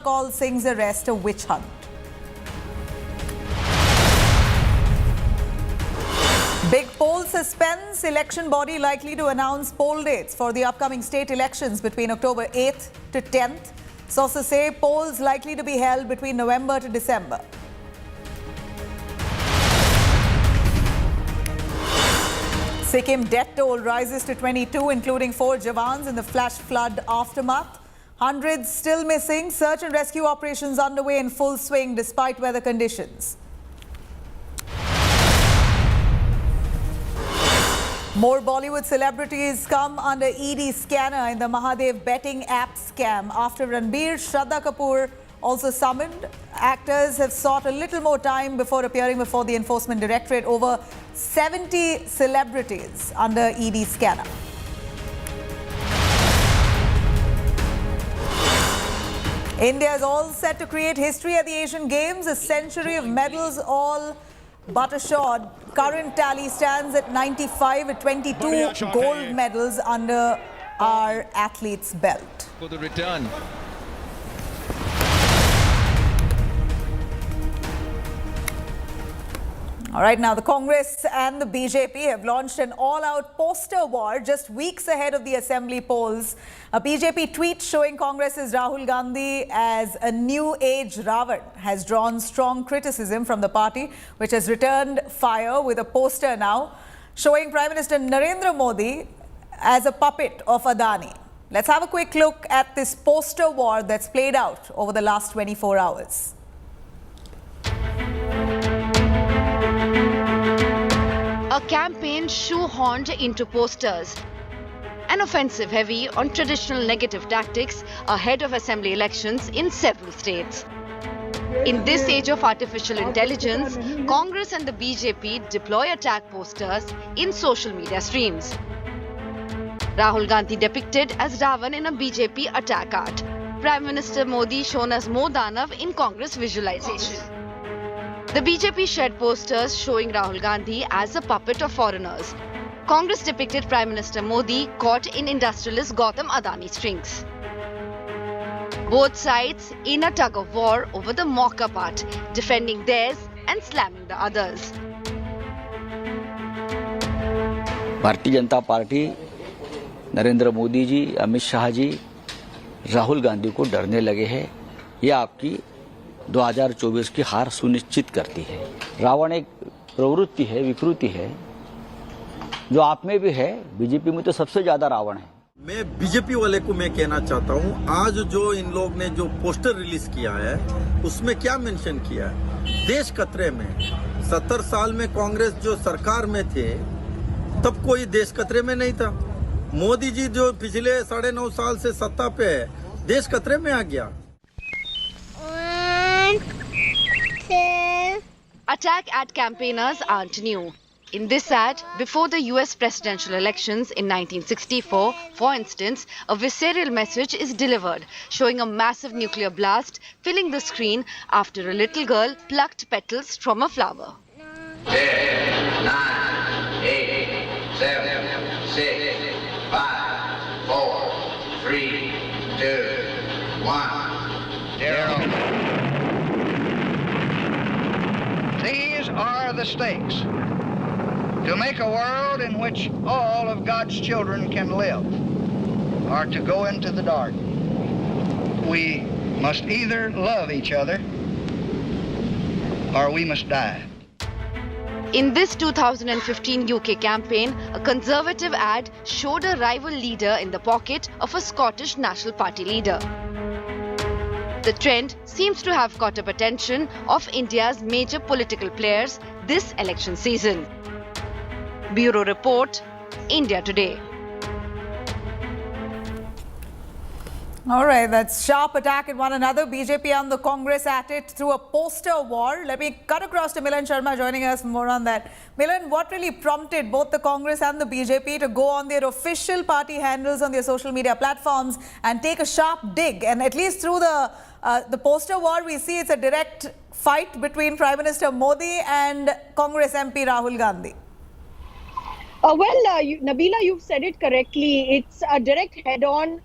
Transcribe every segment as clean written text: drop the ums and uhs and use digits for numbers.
calls Singh's arrest a witch hunt. Big poll suspense. Election body likely to announce poll dates for the upcoming state elections between October 8th to 10th. Sources say polls likely to be held between November to December. Sikkim death toll rises to 22, including 4 Jawans in the flash flood aftermath. Hundreds still missing. Search and rescue operations underway in full swing despite weather conditions. More Bollywood celebrities come under ED scanner in the Mahadev betting app scam. After Ranbir, Shraddha Kapoor also summoned. Actors have sought a little more time before appearing before the Enforcement Directorate. Over 70 celebrities under ED scanner. India is all set to create history at the Asian Games. A century of medals all but assured. Current tally stands at 95 with 22 gold medals under our athletes' belt. For the return. All right, now the Congress and the BJP have launched an all-out poster war just weeks ahead of the assembly polls. A BJP tweet showing Congress's Rahul Gandhi as a new age Ravan has drawn strong criticism from the party, which has returned fire with a poster now showing Prime Minister Narendra Modi as a puppet of Adani. Let's have a quick look at this poster war that's played out over the last 24 hours. A campaign shoehorned into posters. An offensive heavy on traditional negative tactics ahead of assembly elections in several states. In this age of artificial intelligence, Congress and the BJP deploy attack posters in social media streams. Rahul Gandhi depicted as Ravan in a BJP attack art. Prime Minister Modi shown as Mo Danav in Congress visualization. The BJP shared posters showing Rahul Gandhi as a puppet of foreigners. Congress depicted Prime Minister Modi caught in industrialist Gautam Adani strings. Both sides in a tug of war over the mock-up art, defending theirs and slamming the others. Bharatiya Janata party, Narendra Modi ji, Amit Shah ji, Rahul Gandhi को डरने लगे हैं। ये आपकी 2024 की हार सुनिश्चित करती है। रावण एक प्रवृत्ति है, विकृति है, जो आप में भी है। बीजेपी में तो सबसे ज्यादा रावण है। मैं बीजेपी वाले को मैं कहना चाहता हूं, आज जो इन लोग ने जो पोस्टर रिलीज किया है, उसमें क्या मेंशन किया है? देश खतरे में। 70 साल में कांग्रेस जो सरकार में थे, तब कोई देश खतरे में नहीं था। मोदी जी जो पिछले 9.5 साल से सत्ता पे है, देश खतरे में आ गया। Attack ad campaigners aren't new. In this ad, before the US presidential elections in 1964, for instance, a visceral message is delivered, showing a massive nuclear blast filling the screen after a little girl plucked petals from a flower. 10, 9, 8, 7, 6, 5, 4, 3, 2, 1, 0. These are the stakes to make a world in which all of God's children can live, or to go into the dark. We must either love each other or we must die. In this 2015 UK campaign, a conservative ad showed a rival leader in the pocket of a Scottish National Party leader. The trend seems to have caught up attention of India's major political players this election season. Bureau Report, India Today. All right, that's sharp attack at one another. BJP and the Congress at it through a poster war. Let me cut across to Milan Sharma joining us for more on that. Milan, what really prompted both the Congress and the BJP to go on their official party handles on their social media platforms and take a sharp dig? And at least through the poster war, we see it's a direct fight between Prime Minister Modi and Congress MP Rahul Gandhi. Nabila, you've said it correctly. It's a direct head-on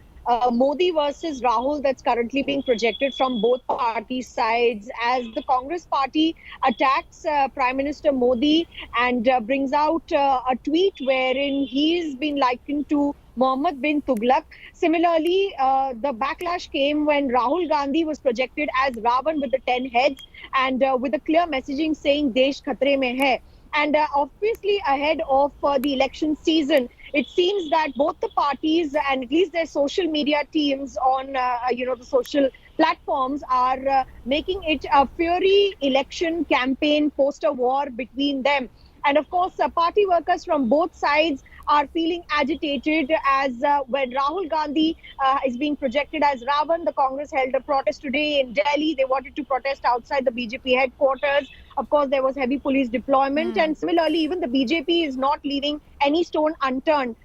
Modi versus Rahul that's currently being projected from both party sides as the Congress party attacks Prime Minister Modi and brings out a tweet wherein he's been likened to Mohammed bin Tughlaq. Similarly, the backlash came when Rahul Gandhi was projected as Ravan with the 10 heads and with a clear messaging saying Desh khatre mein hai. And obviously ahead of the election season, it seems that both the parties and at least their social media teams on the social platforms are making it a fiery election campaign poster war between them. And of course, party workers from both sides are feeling agitated as when Rahul Gandhi is being projected as Ravan. The Congress held a protest today in Delhi. They wanted to protest outside the BJP headquarters. Of course, there was heavy police deployment. And similarly, even the BJP is not leaving any stone unturned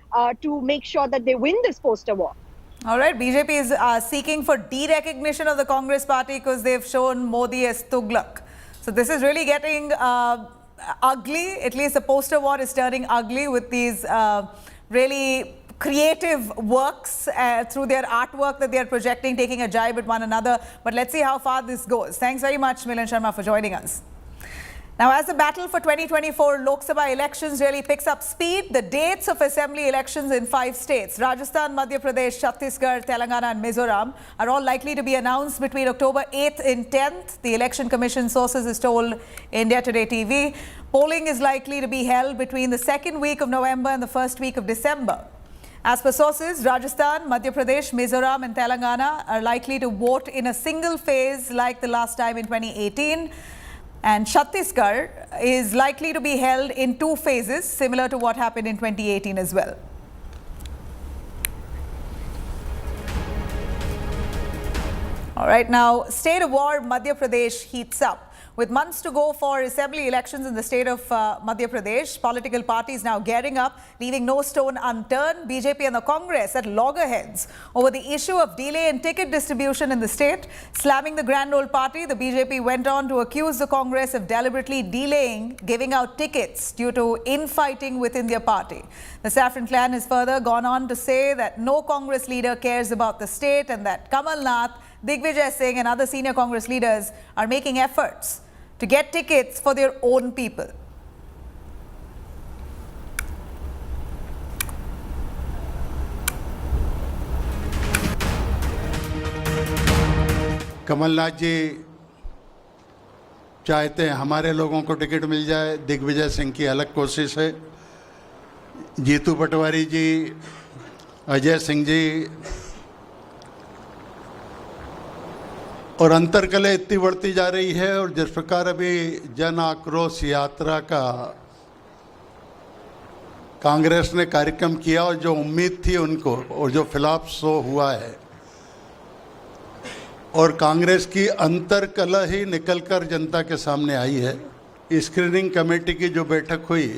to make sure that they win this poster war. All right, BJP is seeking for de-recognition of the Congress party because they've shown Modi as Tughlaq. So this is really getting ugly. At least the poster war is turning ugly with these really creative works through their artwork that they are projecting, taking a jibe at one another. But let's see how far this goes. Thanks very much, Milan Sharma, for joining us. Now, as the battle for 2024 Lok Sabha elections really picks up speed, the dates of assembly elections in 5 states, Rajasthan, Madhya Pradesh, Chhattisgarh, Telangana and Mizoram, are all likely to be announced between October 8th and 10th. The Election Commission sources has told India Today TV. Polling is likely to be held between the second week of November and the first week of December. As per sources, Rajasthan, Madhya Pradesh, Mizoram and Telangana are likely to vote in a single phase like the last time in 2018. And Chhattisgarh is likely to be held in 2 phases, similar to what happened in 2018 as well. All right, now, state of war, Madhya Pradesh heats up. With months to go for assembly elections in the state of Madhya Pradesh, political parties now gearing up, leaving no stone unturned. BJP and the Congress at loggerheads over the issue of delay in ticket distribution in the state. Slamming the Grand Old Party, the BJP went on to accuse the Congress of deliberately delaying giving out tickets due to infighting within their party. The Saffron clan has further gone on to say that no Congress leader cares about the state and that Kamal Nath, Digvijay Singh and other senior Congress leaders are making efforts to get tickets for their own people. Kamal Nath जी चाहते हैं हमारे लोगों को ticket मिल जाए, दिग्विजय सिंह की अलग कोशिश है, जीतू पटवारी जी, अजय सिंह जी और अंतरकलह इतनी बढ़ती जा रही है। और जिस प्रकार अभी जन आक्रोश यात्रा का कांग्रेस ने कार्यक्रम किया और जो उम्मीद थी उनको और जो फ्लॉप शो हुआ है और कांग्रेस की अंतरकलह ही निकलकर जनता के सामने आई है। स्क्रीनिंग कमेटी की जो बैठक हुई,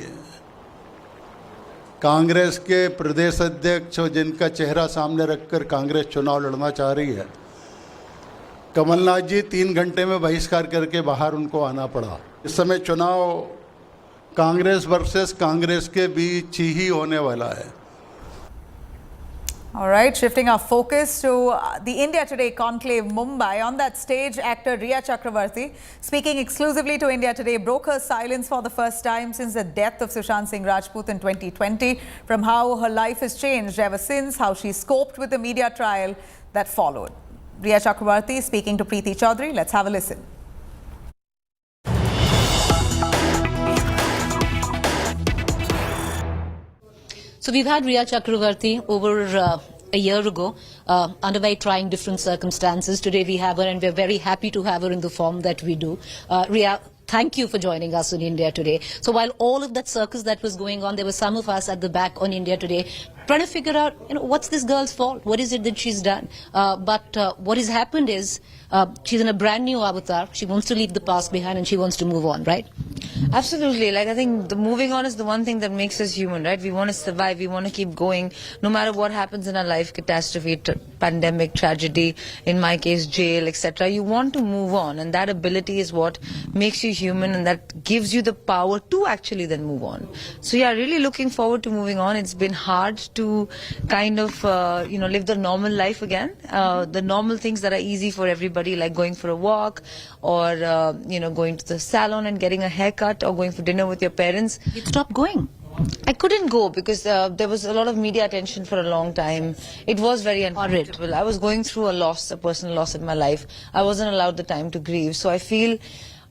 कांग्रेस के प्रदेश अध्यक्ष और जिनका चेहरा सामने रखकर कांग्रेस चुनाव लड़ना चाह रही है, कमलनाथ जी 3 घंटे में बहिष्कार करके बाहर उनको आना पड़ा। इस समय चुनाव कांग्रेस वर्सेस कांग्रेस के बीच ही होने वाला है। All right, shifting our focus to the India Today conclave Mumbai. On that stage, actor Rhea Chakraborty, speaking exclusively to India Today, broke her silence for the first time since the death of Sushant Singh Rajput in 2020, from how her life has changed ever since, how she coped with the media trial that followed. Rhea Chakraborty speaking to Preeti Chaudhary. Let's have a listen. So we've had Rhea Chakraborty over a year ago under very trying different circumstances. Today we have her and we're very happy to have her in the form that we do. Rhea, thank you for joining us on India Today. So while all of that circus that was going on, there were some of us at the back on India Today trying to figure out, what's this girl's fault? What is it that she's done? But what has happened is she's in a brand new avatar. She wants to leave the past behind and she wants to move on, right? Absolutely. Like, I think the moving on is the one thing that makes us human, right? We want to survive. We want to keep going no matter what happens in our life, catastrophe, pandemic, tragedy, in my case, jail, etc. You want to move on, and that ability is what makes you human, and that gives you the power to actually then move on. So yeah, really looking forward to moving on. It's been hard to kind of, live the normal life again. The normal things that are easy for everybody, like going for a walk or, going to the salon and getting a haircut or going for dinner with your parents. You'd stop going. I couldn't go because there was a lot of media attention for a long time. It was very uncomfortable. I was going through a personal loss in my life. I wasn't allowed the time to grieve. So I feel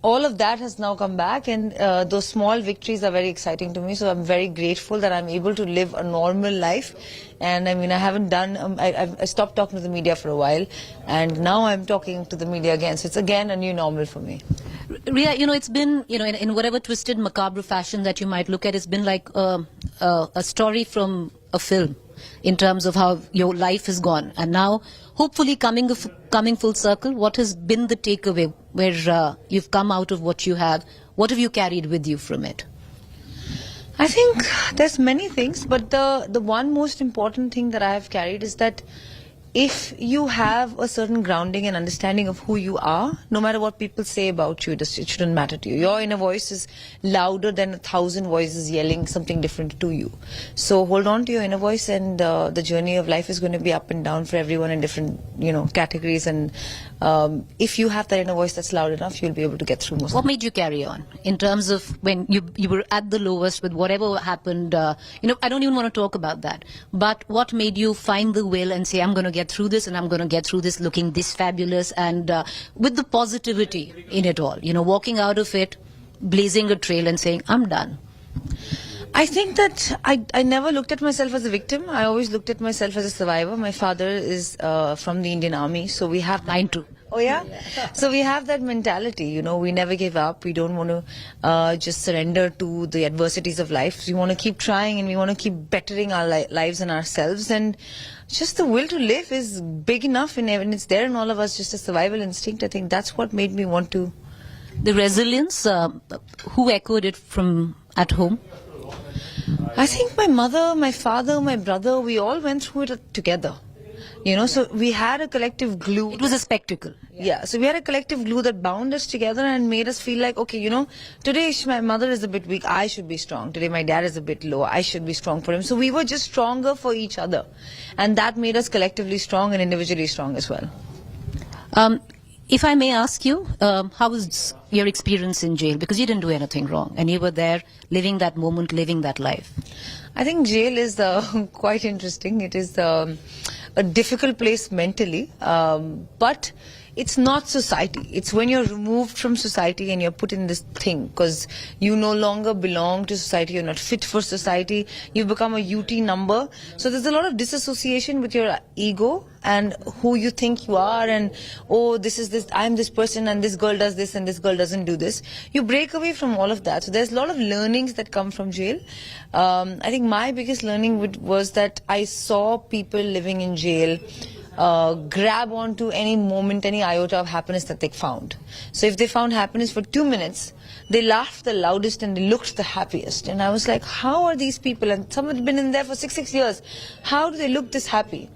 all of that has now come back, and those small victories are very exciting to me. So I'm very grateful that I'm able to live a normal life. And I mean, I haven't done, I stopped talking to the media for a while, and now I'm talking to the media again. So it's again a new normal for me. Rhea, it's been, in whatever twisted, macabre fashion that you might look at, it's been like a story from a film in terms of how your life has gone. And now, hopefully coming full circle, what has been the takeaway where you've come out of what you have? What have you carried with you from it? I think there's many things, but the one most important thing that I have carried is that if you have a certain grounding and understanding of who you are, no matter what people say about you, it shouldn't matter to you. Your inner voice is louder than 1,000 voices yelling something different to you. So hold on to your inner voice, and the journey of life is going to be up and down for everyone in different, categories. And if you have that inner voice that's loud enough, you'll be able to get through most. What made you carry on in terms of when you were at the lowest with whatever happened? I don't even want to talk about that. But what made you find the will and say, I'm going to get through this, and I'm going to get through this looking this fabulous, and with the positivity in it all, walking out of it, blazing a trail and saying, I'm done? I think that I never looked at myself as a victim. I always looked at myself as a survivor. My father is from the Indian Army, so we have... Mine too. Oh yeah? So we have that mentality, we never give up. We don't want to just surrender to the adversities of life. We want to keep trying, and we want to keep bettering our lives and ourselves. And just the will to live is big enough, and it's there in all of us, just a survival instinct. I think that's what made me want to. The resilience, who echoed it from at home? I think my mother, my father, my brother, we all went through it together. So we had a collective glue. It was a spectacle. Yeah, so we had a collective glue that bound us together and made us feel like, okay, today my mother is a bit weak, I should be strong. Today my dad is a bit low, I should be strong for him. So we were just stronger for each other. And that made us collectively strong and individually strong as well. If I may ask you, how was your experience in jail? Because you didn't do anything wrong, and you were there living that moment, living that life. I think jail is quite interesting. It is a difficult place mentally, but it's not society. It's when you're removed from society and you're put in this thing, because you no longer belong to society, you're not fit for society, you become a UT number. So there's a lot of disassociation with your ego and who you think you are, and I'm this person, and this girl does this and this girl doesn't do this. You break away from all of that. So there's a lot of learnings that come from jail. I think my biggest learning was that I saw people living in jail grab onto any moment, any iota of happiness that they found. So if they found happiness for 2 minutes, they laughed the loudest and they looked the happiest. And I was like, how are these people, and some had been in there for 6 years, how do they look this happy?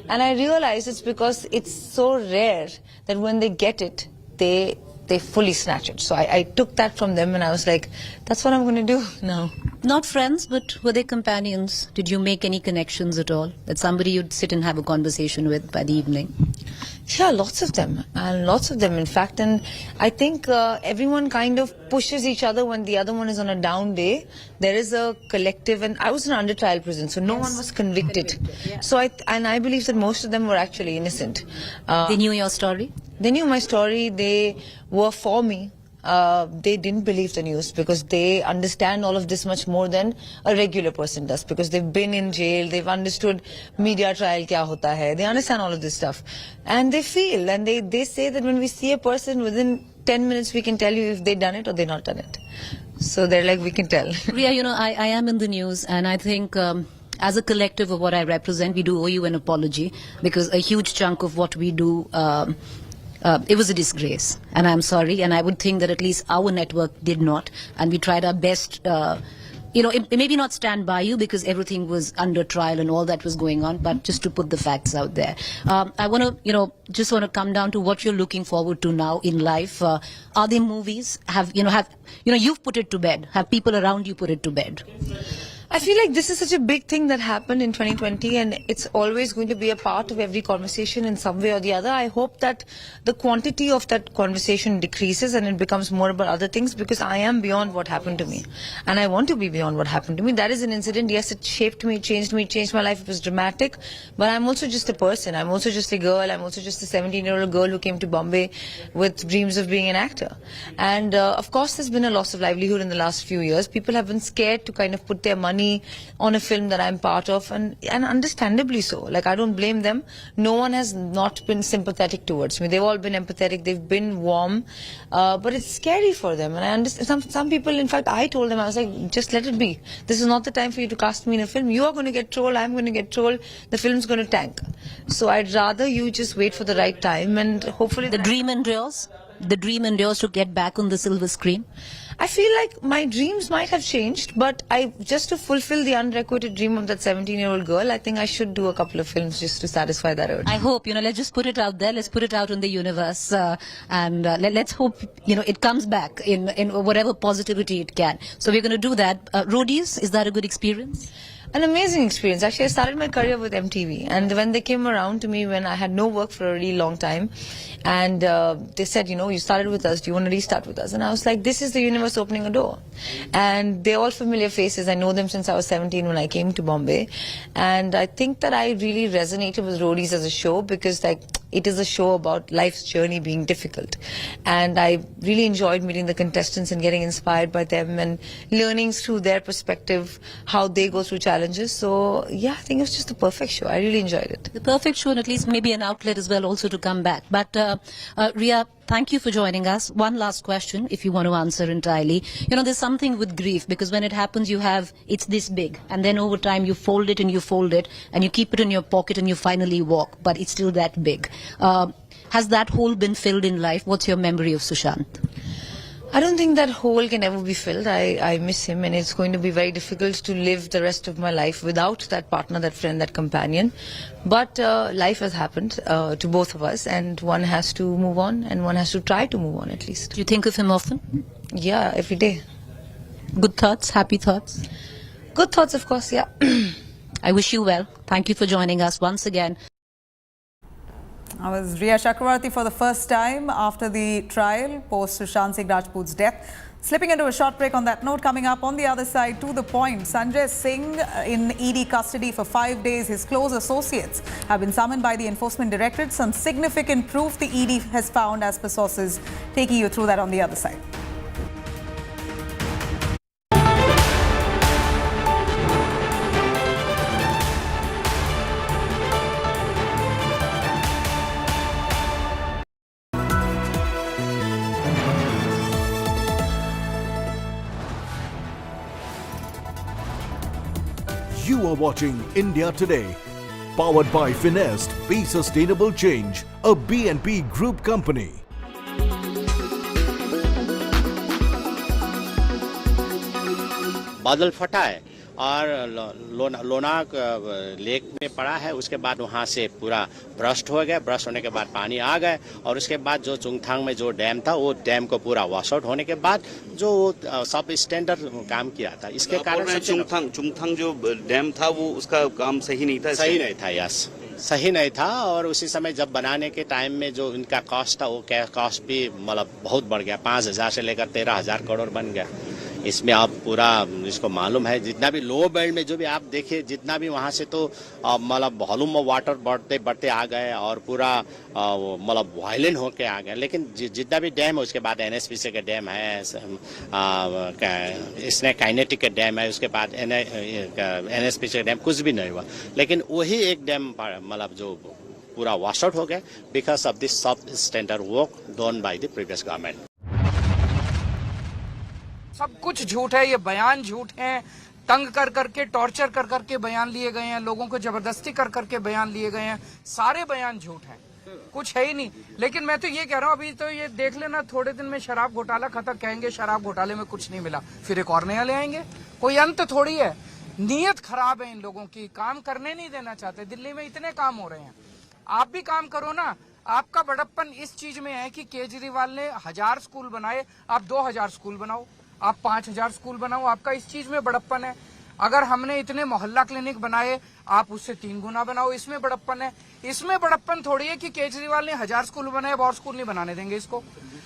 And I realized it's because it's so rare that when they get it, they fully snatch it. So I took that from them, and I was like, that's what I'm going to do now. Not friends, but were they companions? Did you make any connections at all? That somebody you'd sit and have a conversation with by the evening? Yeah, lots of them, in fact. And I think everyone kind of pushes each other when the other one is on a down day. There is a collective, and I was in an under trial prison, so no one was convicted. Yeah. So I believe that most of them were actually innocent. They knew your story? They knew my story. They were for me. They didn't believe the news because they understand all of this much more than a regular person does, because they've been in jail, they've understood media trial kya hota hai, they understand all of this stuff, and they feel, and they say that when we see a person, within 10 minutes we can tell you if they've done it or they've not done it. So they're like, we can tell. Rhea, I am in the news, and I think as a collective of what I represent, we do owe you an apology, because a huge chunk of what we do It was a disgrace, and I'm sorry, and I would think that at least our network did not, and we tried our best. It maybe not stand by you because everything was under trial and all that was going on, but just to put the facts out there. I want to, just want to come down to what you're looking forward to now in life. Are there movies? You've put it to bed. Have people around you put it to bed? I feel like this is such a big thing that happened in 2020, and it's always going to be a part of every conversation in some way or the other. I hope that the quantity of that conversation decreases and it becomes more about other things, because I am beyond what happened to me, and I want to be beyond what happened to me. That is an incident. Yes, it shaped me, changed my life. It was dramatic, but I'm also just a person. I'm also just a girl. I'm also just a 17-year-old girl who came to Bombay with dreams of being an actor. And of course, there's been a loss of livelihood in the last few years. People have been scared to kind of put their money on a film that I'm part of, and understandably so. Like, I don't blame them. No one has not been sympathetic towards me. They've all been empathetic. They've been warm, but it's scary for them. And I understand some people. In fact, I told them, I was like, just let it be. This is not the time for you to cast me in a film. You are going to get trolled. I'm going to get trolled. The film's going to tank. So I'd rather you just wait for the right time, and hopefully the dream endures. The dream endures to get back on the silver screen. I feel like my dreams might have changed, but just to fulfill the unrequited dream of that 17-year-old girl, I think I should do a couple of films just to satisfy that urge. I hope, let's just put it out there. Let's put it out in the universe, and let's hope, it comes back in whatever positivity it can. So we're going to do that. Roadies, is that a good experience? An amazing experience. Actually, I started my career with MTV, and when they came around to me when I had no work for a really long time, and they said, you started with us, do you want to restart with us? And I was like, this is the universe opening a door. And they're all familiar faces. I know them since I was 17 when I came to Bombay, and I think that I really resonated with Roadies as a show, because it is a show about life's journey being difficult, and I really enjoyed meeting the contestants and getting inspired by them and learning through their perspective how they go through challenges. So yeah, I think it was just a perfect show. I really enjoyed it. The perfect show, and at least maybe an outlet as well also to come back. But Rhea, thank you for joining us. One last question, if you want to answer entirely. There's something with grief, because when it happens, it's this big, and then over time you fold it and you fold it and you keep it in your pocket and you finally walk, but it's still that big. Has that hole been filled in life? What's your memory of Sushant? I don't think that hole can ever be filled. I miss him, and it's going to be very difficult to live the rest of my life without that partner, that friend, that companion. But life has happened to both of us, and one has to move on, and one has to try to move on at least. Do you think of him often? Yeah, every day. Good thoughts, happy thoughts? Good thoughts, of course, yeah. I wish you well. Thank you for joining us once again. I was Rhea Chakraborty for the first time after the trial post Sushant Singh Rajput's death. Slipping into a short break on that note, coming up on the other side, to the point, Sanjay Singh in ED custody for 5 days. His close associates have been summoned by the Enforcement Directorate. Some significant proof the ED has found, as per sources. Taking you through that on the other side. You are watching India Today, powered by Finest. Be Sustainable Change, a BNP Group company. बादल फटा है और लोनाक lake में पड़ा है। उसके बाद वहां से पूरा ब्रस्ट हो गया। ब्रस्ट होने के बाद पानी आ गए और उसके बाद जो चुंगथांग में जो डैम था वो डैम को पूरा वॉश आउट होने के बाद जो सब स्टैंडर्ड काम किया था, इसके कारण चुंगथांग जो डैम था वो उसका काम सही नहीं था। यस, सही नहीं था। और उसी समय जब बनाने के टाइम में जो इनका कॉस्ट था वो कॉस्ट भी मतलब बहुत बढ़ गया। 5,000 से लेकर 13,000 करोड़ बन गया। इसमें आप पूरा इसको मालूम है, जितना भी लो बेल्ट में जो भी आप देखिए, जितना भी वहां से तो मतलब वॉल्यूम ऑफ वाटर बढ़ते बढ़ते आ गए और पूरा मतलब वायलेंट होके आ गए। लेकिन जितना भी डैम है, उसके बाद NSPC का डैम है, इसने काइनेटिक का डैम है, उसके बाद NSPC का डैम, कुछ भी नहीं हुआ। लेकिन वही एक डैम मतलब जो पूरा वॉश आउट हो गया बिकॉज ऑफ दिस सब standard work done by the previous government. सब कुछ झूठ है, ये बयान झूठ है। तंग कर करके, टॉर्चर कर करके बयान लिए गए हैं, लोगों को जबरदस्ती कर करके बयान लिए गए हैं, सारे बयान झूठ हैं। कुछ है ही नहीं। लेकिन मैं तो ये कह रहा हूँ, अभी तो ये देख लेना, थोड़े दिन में शराब घोटाला खत्म, कहेंगे शराब घोटाले में कुछ नहीं मिला, फिर एक और नया ले आएंगे। कोई अंत थोड़ी है। नीयत खराब है इन लोगों की, काम करने नहीं देना चाहते। दिल्ली में इतने काम हो रहे हैं, आप भी काम करो ना। आपका बड़प्पन इस चीज में है कि केजरीवाल ने 1000 स्कूल बनाए, आप 2000 स्कूल बनाओ, आप 5000 स्कूल बनाओ, आपका इस चीज में बड़प्पन है। अगर हमने इतने मोहल्ला क्लिनिक बनाए, आप उससे 3 गुना बनाओ, इसमें बड़प्पन है। इसमें बड़प्पन थोड़ी है कि केजरीवाल ने 1000 स्कूल बनाए, अब और स्कूल नहीं बनाने देंगे इसको।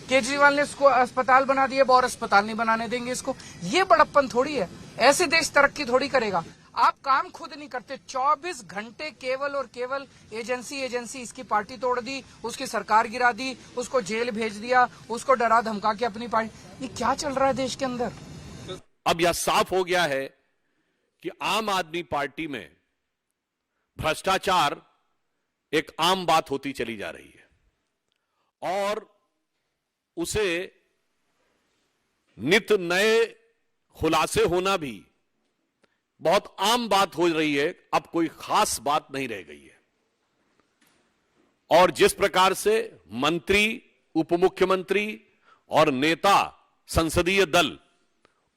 केजरीवाल ने अस्पताल बना दिए, अब और अस्पताल नहीं बनाने देंगे इसको। ये बड़प्पन थोड़ी है। ऐसे देश तरक्की थोड़ी करेगा। आप काम खुद नहीं करते, 24 घंटे केवल और केवल एजेंसी इसकी पार्टी तोड़ दी, उसकी सरकार गिरा दी, उसको जेल भेज दिया, उसको डरा धमका के अपनी पार्टी। ये क्या चल रहा है देश के अंदर? अब यह साफ हो गया है कि आम आदमी पार्टी में भ्रष्टाचार एक आम बात होती चली जा रही है और उसे नित नए खुलासे होना भी बहुत आम बात हो रही है। अब कोई खास बात नहीं रह गई है। और जिस प्रकार से मंत्री, उपमुख्यमंत्री और नेता संसदीय दल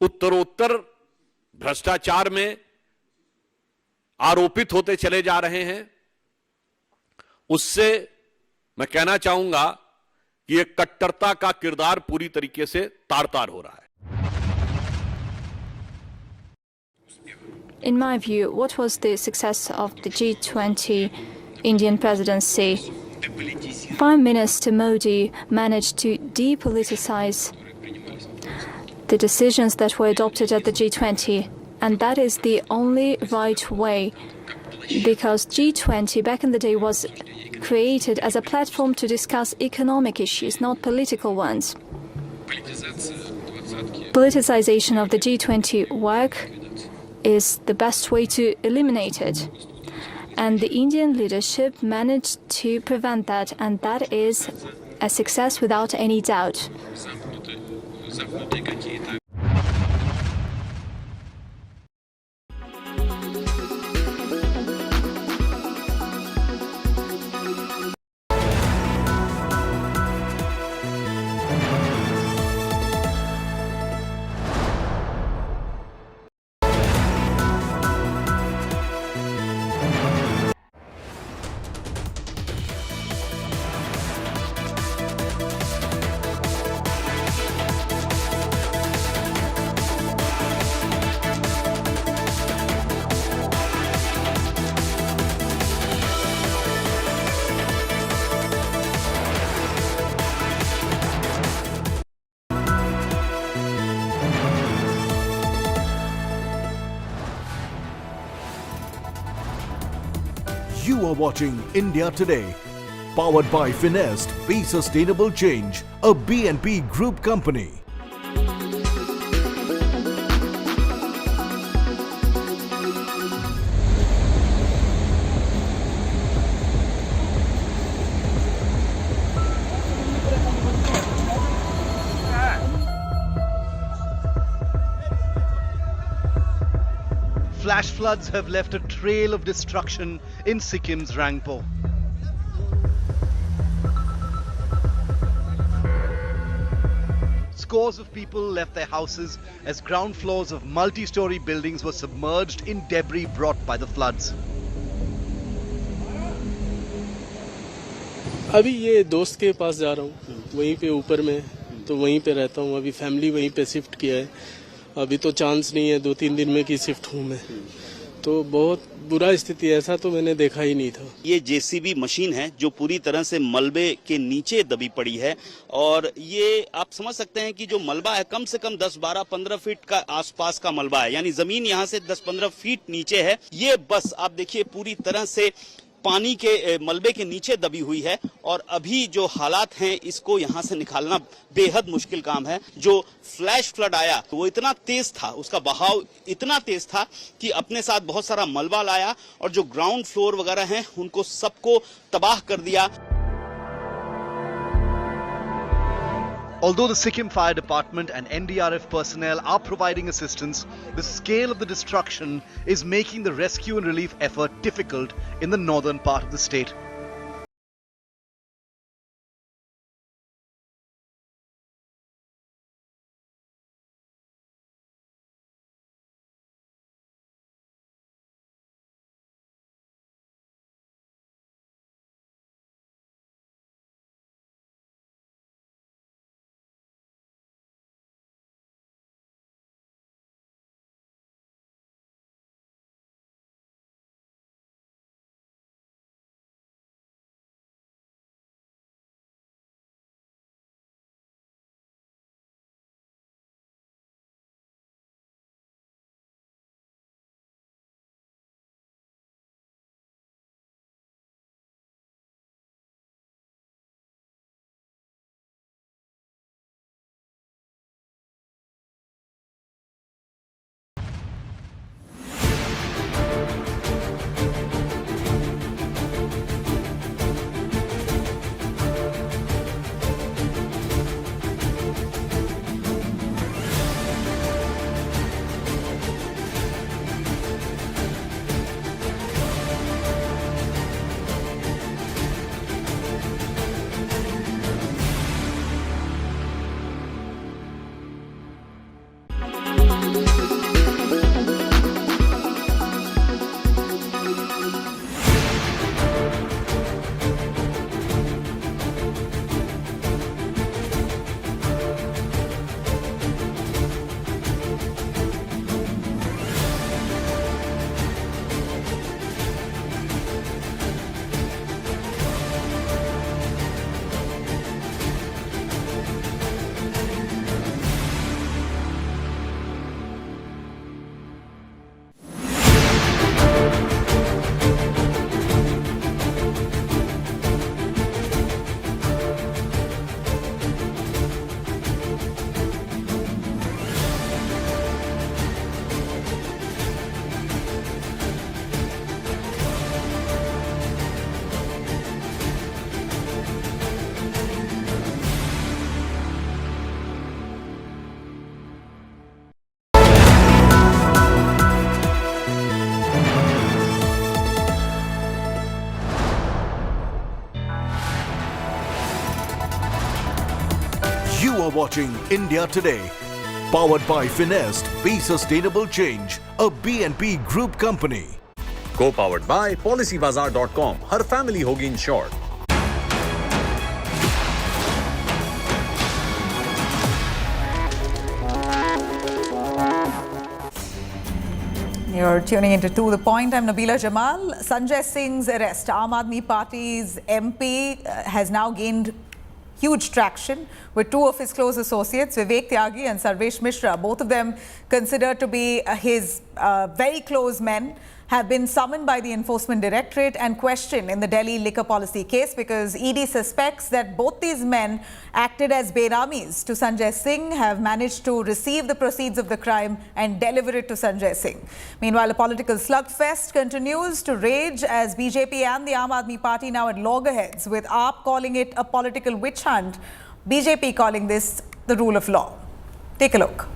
उत्तरोत्तर भ्रष्टाचार में आरोपित होते चले जा रहे हैं, उससे मैं कहना चाहूंगा कि एक कट्टरता का किरदार पूरी तरीके से तार-तार हो रहा है। In my view, what was the success of the G20 Indian presidency? Prime Minister Modi managed to depoliticize the decisions that were adopted at the G20, and that is the only right way, because G20 back in the day was created as a platform to discuss economic issues, not political ones. Politicization of the G20 work is the best way to eliminate it. And the Indian leadership managed to prevent that, and that is a success without any doubt. You are watching India Today, powered by Finest, Be Sustainable Change, a BNP Group company. Flash floods have left a trail of destruction in Sikkim's Rangpo. Scores of people left their houses as ground floors of multi-story buildings were submerged in debris brought by the floods. अभी ये दोस्त के पास जा रहा हूँ, वहीं पे ऊपर में, तो वहीं पे रहता हूँ। अभी फैमिली वहीं पे शिफ्ट किया है। अभी तो चांस नहीं है 2-3 दिन में कि शिफ्ट हूँ मैं। तो बहुत बुरा स्थिति, ऐसा तो मैंने देखा ही नहीं था। ये जेसीबी मशीन है जो पूरी तरह से मलबे के नीचे दबी पड़ी है और ये आप समझ सकते हैं कि जो मलबा है कम से कम 10, 12, 15 फीट का आसपास का मलबा है, यानी जमीन यहाँ से 10-15 फीट नीचे है। ये बस आप देखिए पूरी तरह से पानी के मलबे के नीचे दबी हुई है और अभी जो हालात हैं इसको यहाँ से निकालना बेहद मुश्किल काम है। जो फ्लैश फ्लड आया वो इतना तेज था, उसका बहाव इतना तेज था कि अपने साथ बहुत सारा मलबा लाया और जो ग्राउंड फ्लोर वगैरह हैं उनको सबको तबाह कर दिया। Although the Sikkim Fire Department and NDRF personnel are providing assistance, the scale of the destruction is making the rescue and relief effort difficult in the northern part of the state. You are watching India Today, powered by Finest, Be Sustainable Change, a BNP Group company. Co-powered by PolicyBazaar.com. Her family होगी insured. You're tuning into To The Point. I'm Nabila Jamal. Sanjay Singh's arrest, Aam Aadmi Party's MP, has now gained huge traction with two of his close associates, Vivek Tyagi and Sarvesh Mishra. Both of them considered to be his very close men, have been summoned by the Enforcement Directorate and questioned in the Delhi liquor policy case because ED suspects that both these men acted as Benamis to Sanjay Singh, have managed to receive the proceeds of the crime and deliver it to Sanjay Singh. Meanwhile, a political slugfest continues to rage as BJP and the Aam Aadmi Party now at loggerheads, with AAP calling it a political witch hunt, BJP calling this the rule of law. Take a look.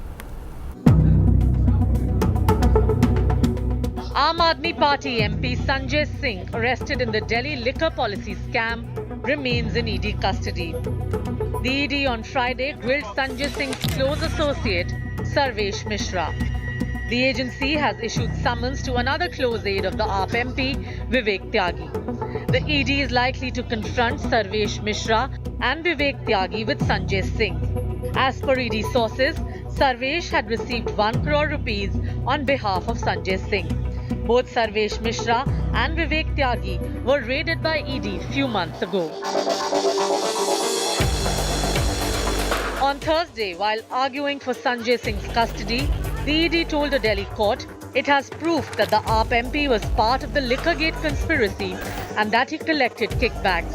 Aam Aadmi Party MP Sanjay Singh, arrested in the Delhi liquor policy scam, remains in ED custody. The ED on Friday grilled Sanjay Singh's close associate, Sarvesh Mishra. The agency has issued summons to another close aide of the AAP MP, Vivek Tyagi. The ED is likely to confront Sarvesh Mishra and Vivek Tyagi with Sanjay Singh. As per ED sources, Sarvesh had received 1 crore rupees on behalf of Sanjay Singh. Both Sarvesh Mishra and Vivek Tyagi were raided by ED few months ago. On Thursday, while arguing for Sanjay Singh's custody, the ED told a Delhi court it has proof that the AAP MP was part of the Liquorgate conspiracy and that he collected kickbacks.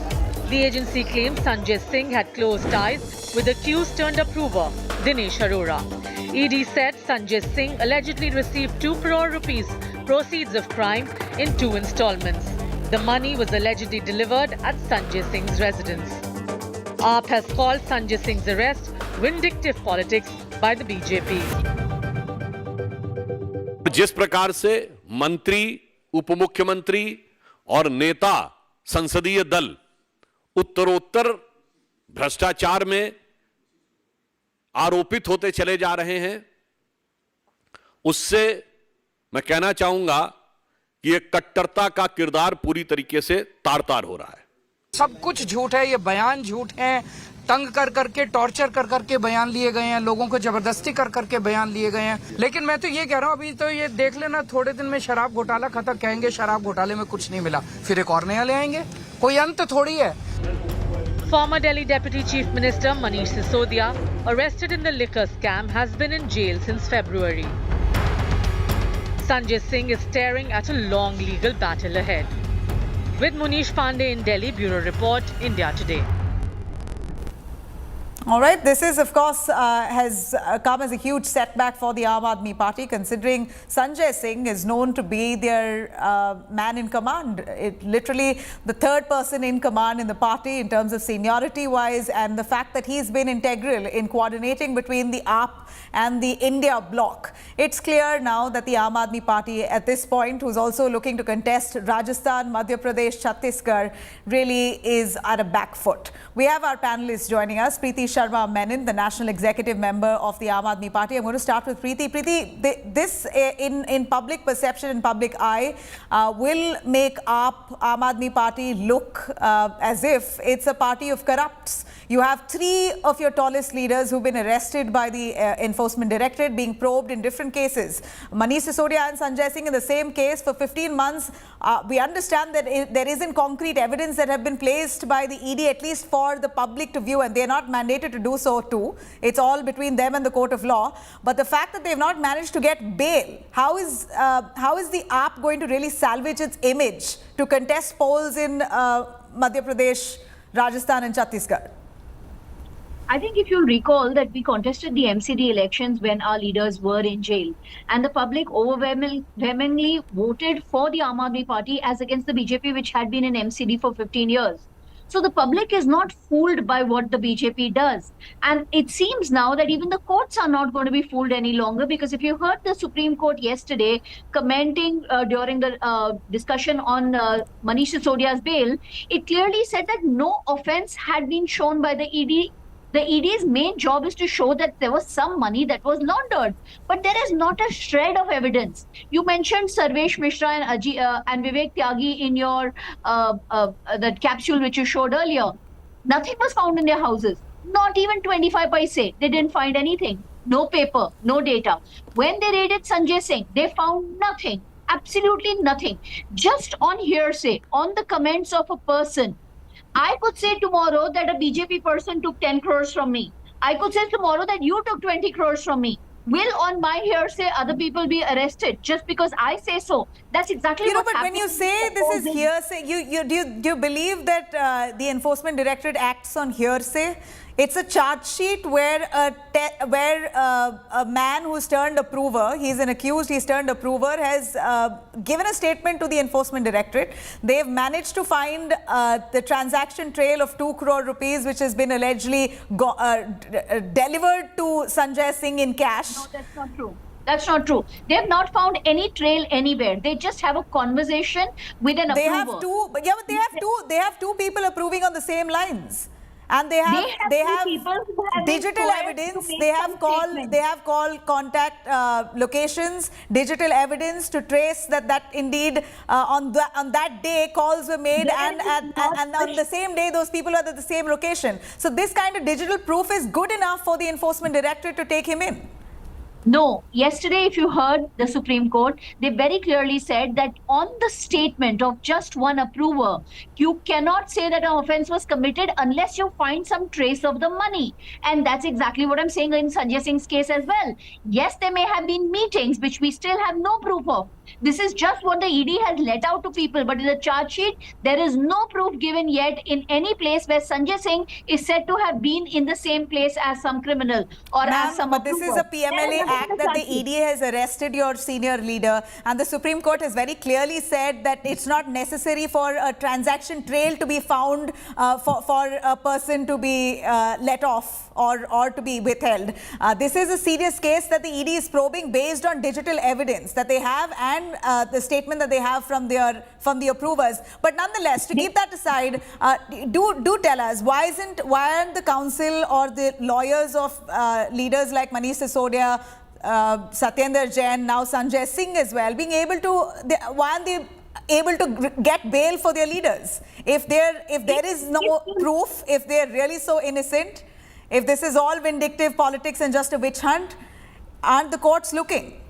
The agency claims Sanjay Singh had close ties with accused turned approver Dinesh Arora. ED said Sanjay Singh allegedly received 2 crore rupees proceeds of crime in 2 installments. The money was allegedly delivered at Sanjay Singh's residence. AAP has called Sanjay Singh's arrest vindictive politics by the BJP. जिस प्रकार से मंत्री, उपमुख्यमंत्री और नेता संसदीय दल उत्तरोत्तर भ्रष्टाचार में आरोपित होते चले जा रहे हैं, उससे मैं कहना चाहूंगा कि ये कट्टरता का किरदार पूरी तरीके से तार-तार हो रहा है। सब कुछ झूठ है, ये बयान झूठ है, तंग कर करके, टॉर्चर कर करके बयान लिए गए हैं, लोगों को जबरदस्ती कर करके बयान लिए गए हैं। लेकिन मैं तो ये कह रहा हूँ, अभी तो ये देख लेना, थोड़े दिन में शराब घोटाला खत्म, कहेंगे शराब घोटाले में कुछ नहीं मिला, फिर एक और नया ले आएंगे। कोई अंत थोड़ी है। Former Delhi Deputy Chief Minister Manish Sisodia, arrested in the liquor scam, has been in jail since February. Sanjay Singh is staring at a long legal battle ahead. With Munish Pandey in Delhi, Bureau Report, India Today. All right, this is, of course, has come as a huge setback for the Aam Aadmi Party, considering Sanjay Singh is known to be their man in command. Literally the third person in command in the party in terms of seniority-wise, and the fact that he's been integral in coordinating between the AAP and the India bloc. It's clear now that the Aam Aadmi Party at this point, who's also looking to contest Rajasthan, Madhya Pradesh, Chhattisgarh, really is at a back foot. We have our panelists joining us. Preeti Sharma Menon, the National Executive Member of the Aam Aadmi Party. I'm going to start with Preeti. Preeti, this in public perception, in public eye, will make Aam Aadmi Party look as if it's a party of corrupts. You have 3 of your tallest leaders who've been arrested by the Enforcement Directorate, being probed in different cases. Manish Sisodia and Sanjay Singh in the same case for 15 months. We understand that there isn't concrete evidence that have been placed by the ED, at least for the public to view, and they're not mandated to do so too. It's all between them and the court of law. But the fact that they've not managed to get bail, how is the AAP going to really salvage its image to contest polls in Madhya Pradesh, Rajasthan and Chhattisgarh? I think if you'll recall that we contested the MCD elections when our leaders were in jail, and the public overwhelmingly voted for the Aam Aadmi Party as against the BJP, which had been in MCD for 15 years. So the public is not fooled by what the BJP does. And it seems now that even the courts are not going to be fooled any longer, because if you heard the Supreme Court yesterday commenting during the discussion on Manish Sisodia's bail, it clearly said that no offense had been shown by the ED The ED's main job is to show that there was some money that was laundered, but there is not a shred of evidence. You mentioned Sarvesh Mishra and Vivek Tyagi in your that capsule which you showed earlier. Nothing was found in their houses. Not even 25 paise. They didn't find anything. No paper, no data. When they raided Sanjay Singh, they found nothing. Absolutely nothing. Just on hearsay, on the comments of a person. I could say tomorrow that a BJP person took 10 crores from me. I could say tomorrow that you took 20 crores from me. Will on my hearsay other people be arrested just because I say so? That's exactly what but when you say this is hearsay, do you believe that the Enforcement Directorate acts on hearsay? It's a charge sheet where a man who's turned approver, he's an accused, he's turned approver, has given a statement to the Enforcement Directorate. They've managed to find the transaction trail of 2 crore rupees, which has been allegedly delivered to Sanjay Singh in cash. No, that's not true. That's not true. They have not found any trail anywhere. They just have a conversation with an approver. They have two people approving on the same lines. And they have digital evidence. They have called contact locations, digital evidence to trace that indeed on that day calls were made, and on the same day those people are at the same location. So this kind of digital proof is good enough for the Enforcement Directorate to take him in. No. Yesterday, if you heard the Supreme Court, they very clearly said that on the statement of just one approver, you cannot say that an offense was committed unless you find some trace of the money. And that's exactly what I'm saying in Sanjay Singh's case as well. Yes, there may have been meetings, which we still have no proof of. This is just what the ED has let out to people. But in the charge sheet, there is no proof given yet in any place where Sanjay Singh is said to have been in the same place as some criminal or as some approver. But this is a PMLA act that the ED has arrested your senior leader, and the Supreme Court has very clearly said that it's not necessary for a transaction trail to be found for a person to be let off or to be withheld. This is a serious case that the ED is probing based on digital evidence that they have and the statement that they have from the approvers. But nonetheless, to keep that aside, do tell us why aren't the council or the lawyers of leaders like Manish Sisodia, Satyendra Jain, now Sanjay Singh as well, why aren't they able to get bail for their leaders? If there is no proof, if they're really so innocent, if this is all vindictive politics and just a witch hunt, aren't the courts looking?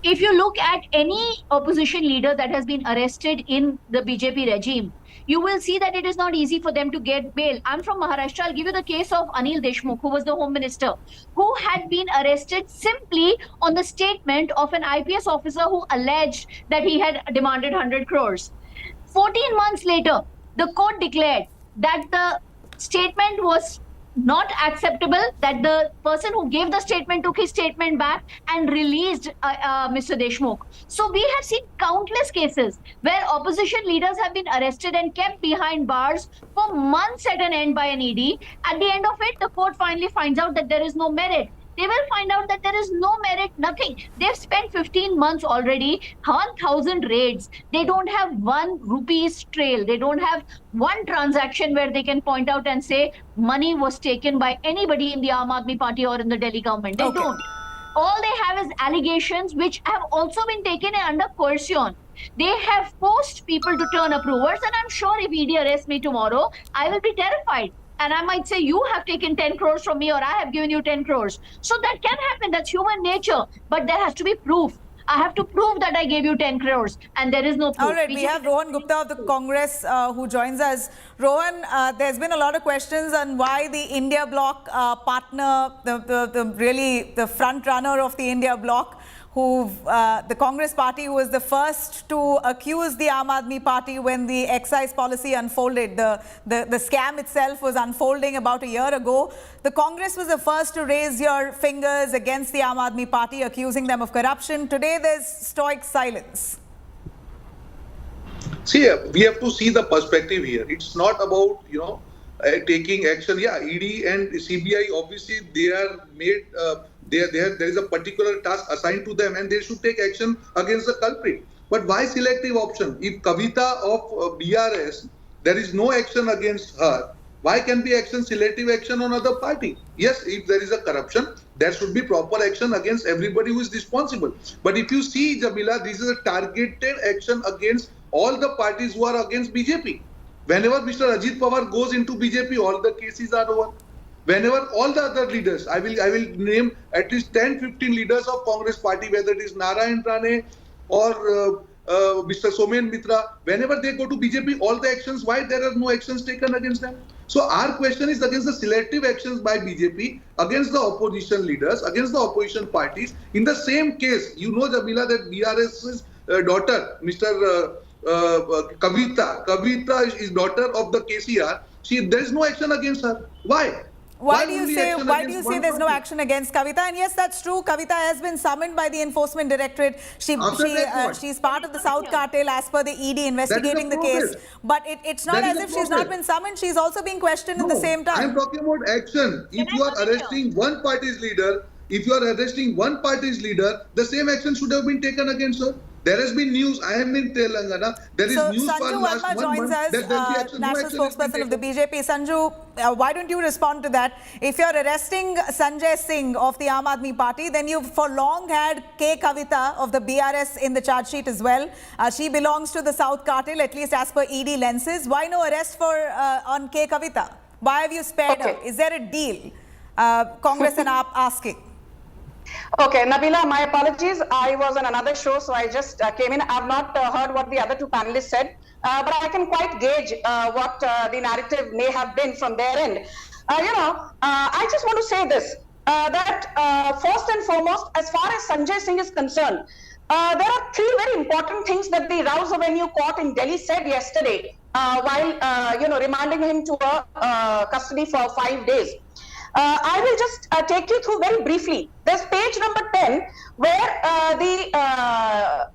If you look at any opposition leader that has been arrested in the BJP regime, you will see that it is not easy for them to get bail. I'm from Maharashtra. I'll give you the case of Anil Deshmukh, who was the Home Minister, who had been arrested simply on the statement of an IPS officer who alleged that he had demanded 100 crores. 14 months later, the court declared that the statement was not acceptable, that the person who gave the statement took his statement back and released Mr. Deshmukh. So we have seen countless cases where opposition leaders have been arrested and kept behind bars for months at an end by an ED. At the end of it, the court finally finds out that there is no merit. They will find out that there is no merit, nothing. They've spent 15 months already, 1,000 raids. They don't have 1 rupees trail. They don't have one transaction where they can point out and say money was taken by anybody in the Aam Aadmi Party or in the Delhi government. They don't. All they have is allegations which have also been taken under coercion. They have forced people to turn approvers, and I'm sure if ED arrests me tomorrow, I will be terrified. And I might say, you have taken 10 crores from me, or I have given you 10 crores. So that can happen. That's human nature. But there has to be proof. I have to prove that I gave you 10 crores. And there is no proof. All right. We have Rohan Gupta of the Congress who joins us. Rohan, there's been a lot of questions on why the India bloc partner, the front runner of the India bloc, the Congress party, who was the first to accuse the Aam Aadmi Party when the excise policy unfolded. The scam itself was unfolding about a year ago. The Congress was the first to raise your fingers against the Aam Aadmi Party, accusing them of corruption. Today, there's stoic silence. See, we have to see the perspective here. It's not about, taking action. Yeah, ED and CBI, obviously, they are made... there is a particular task assigned to them and they should take action against the culprit. But why selective option? If Kavita of BRS, there is no action against her, Why can be action, selective action on other party? Yes, if there is a corruption, there should be proper action against everybody who is responsible. But if you see, Jamila, this is a targeted action against all the parties who are against BJP. Whenever Mr. Ajit Pawar goes into BJP, all the cases are over. Whenever all the other leaders, I will name at least 10-15 leaders of Congress party, whether it is Narayan Rane or Mr. Somen Mitra, whenever they go to BJP, all the actions, why there are no actions taken against them? So our question is against the selective actions by BJP, against the opposition leaders, against the opposition parties. In the same case, you know, Jamila, that BRS's daughter, Mr. Kavita is daughter of the KCR. There is no action against her. Why? Why do you say there's no action against Kavita? And yes, that's true. Kavita has been summoned by the Enforcement Directorate. She's part of the South Cartel as per the ED investigating the case. But it's not as if she's not been summoned. She's also being questioned at the same time. I'm talking about action. If you are arresting one party's leader, the same action should have been taken against her. There has been news. I am in Telangana. There is news for last 1 month that there be action. National spokesperson of the BJP. Sanju, why don't you respond to that? If you're arresting Sanjay Singh of the Aam Admi Party, then you've for long had K. Kavita of the BRS in the charge sheet as well. She belongs to the South Cartel, at least as per ED lenses. Why no arrest on K. Kavita? Why have you spared her? Is there a deal? Congress and AAP asking. Okay, Nabila, my apologies. I was on another show, so I just came in. I've not heard what the other two panelists said, but I can quite gauge what the narrative may have been from their end. I just want to say this, that first and foremost, as far as Sanjay Singh is concerned, there are three very important things that the Rouse Avenue Court in Delhi said yesterday while, remanding him to custody for 5 days. I will just take you through very briefly. There's page number 10 where the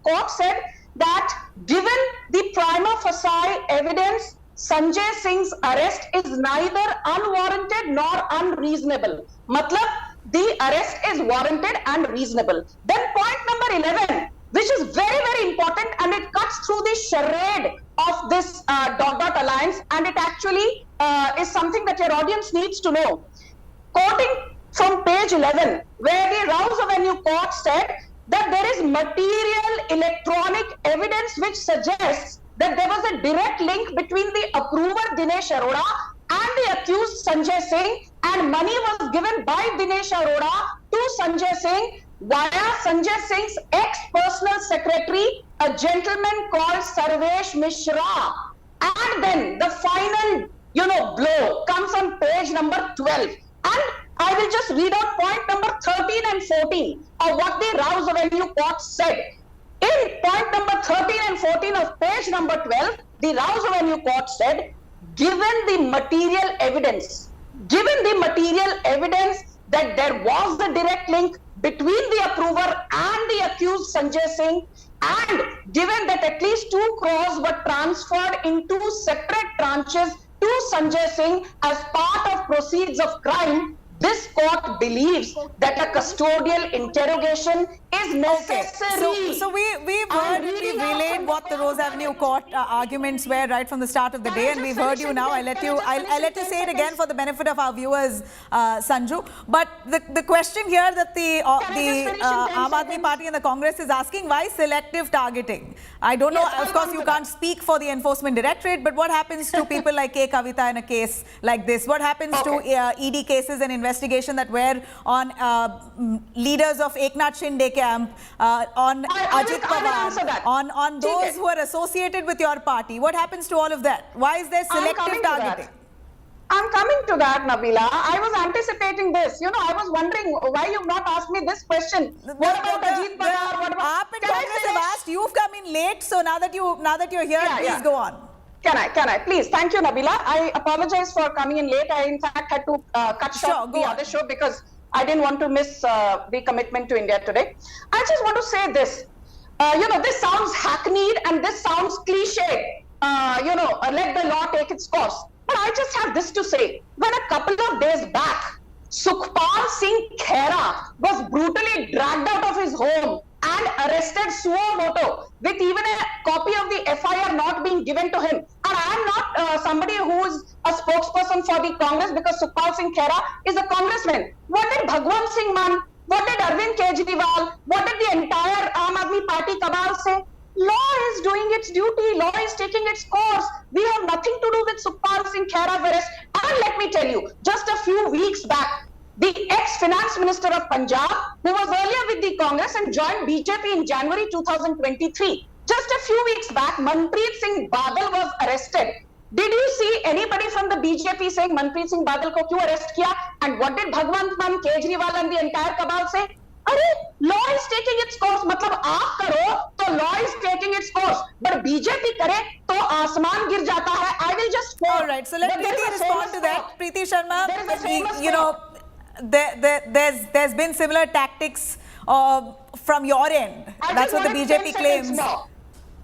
court said that given the prima facie evidence, Sanjay Singh's arrest is neither unwarranted nor unreasonable. Matlab, the arrest is warranted and reasonable. Then point number 11, which is very, very important, and it cuts through the charade of this dot alliance, and it actually is something that your audience needs to know. Quoting from page 11, where the Rouse Avenue Court said that there is material electronic evidence which suggests that there was a direct link between the approver Dinesh Arora and the accused Sanjay Singh, and money was given by Dinesh Arora to Sanjay Singh via Sanjay Singh's ex-personal secretary, a gentleman called Sarvesh Mishra. And then the final, blow comes on page number 12. And I will just read out point number 13 and 14 of what the Rouse Avenue Court said. In point number 13 and 14 of page number 12, the Rouse Avenue Court said, given the material evidence that there was a direct link between the approver and the accused Sanjay Singh, and given that at least 2 crores were transferred in 2 separate tranches to Sanjay Singh as part of proceeds of crime, this court believes that a custodial interrogation is necessary. Okay. So we've heard and we've relayed what the Rose Avenue Court arguments were right from the start of the day, and we've heard you now. I'll let you say it again for the benefit of our viewers, Sanju. But the question here that the Aam Admi Party and the Congress is asking, why selective targeting? I don't know. Of course, you can't speak for the Enforcement Directorate, but what happens to people like K. Kavita in a case like this? What happens to ED cases and investigation that were on leaders of Eknath Shinde camp, on Ajit Pawar, on those who are associated with your party? What happens to all of that? Why is there selective targeting? I'm coming to that, Nabila. I was anticipating this. I was wondering why you've not asked me this question. What about Ajit Pawar? What about... AAP and Congress have asked. You've come in late, so now that you're here, please go on. Can I? Please. Thank you, Nabila. I apologize for coming in late. I, in fact, had to cut short the other show because I didn't want to miss the commitment to India today. I just want to say this. This sounds hackneyed and this sounds cliched. Let the law take its course. But I just have this to say. When a couple of days back, Sukhpal Singh Khera was brutally dragged out of his home and arrested suo moto with even a copy of the FIR not being given to him. And I I'm not somebody who is a spokesperson for the Congress because Sukhpal Singh Khera is a congressman. What did Bhagwant Singh Mann, what did Arvind Kejriwal, what did the entire Aam Aadmi Party cabal say? Law is doing its duty. Law is taking its course. We have nothing to do with Sukhpal Singh Khera's arrest. And let me tell you, just a few weeks back, the ex-finance minister of Punjab, who was earlier with the Congress and joined BJP in January 2023, just a few weeks back, Manpreet Singh Badal was arrested. Did you see anybody from the BJP saying Manpreet Singh Badal ko kyun arrest kiya? And what did Bhagwant Mann, Kejriwal and the entire cabal say? Law is taking its course. मतलब आप करो तो law is taking its course. But BJP करे तो आसमान गिर जाता है. I will just quote. All right, so let Preeti respond to that. Preeti Sharma, you know, there's been similar tactics from your end. That's what the BJP claims.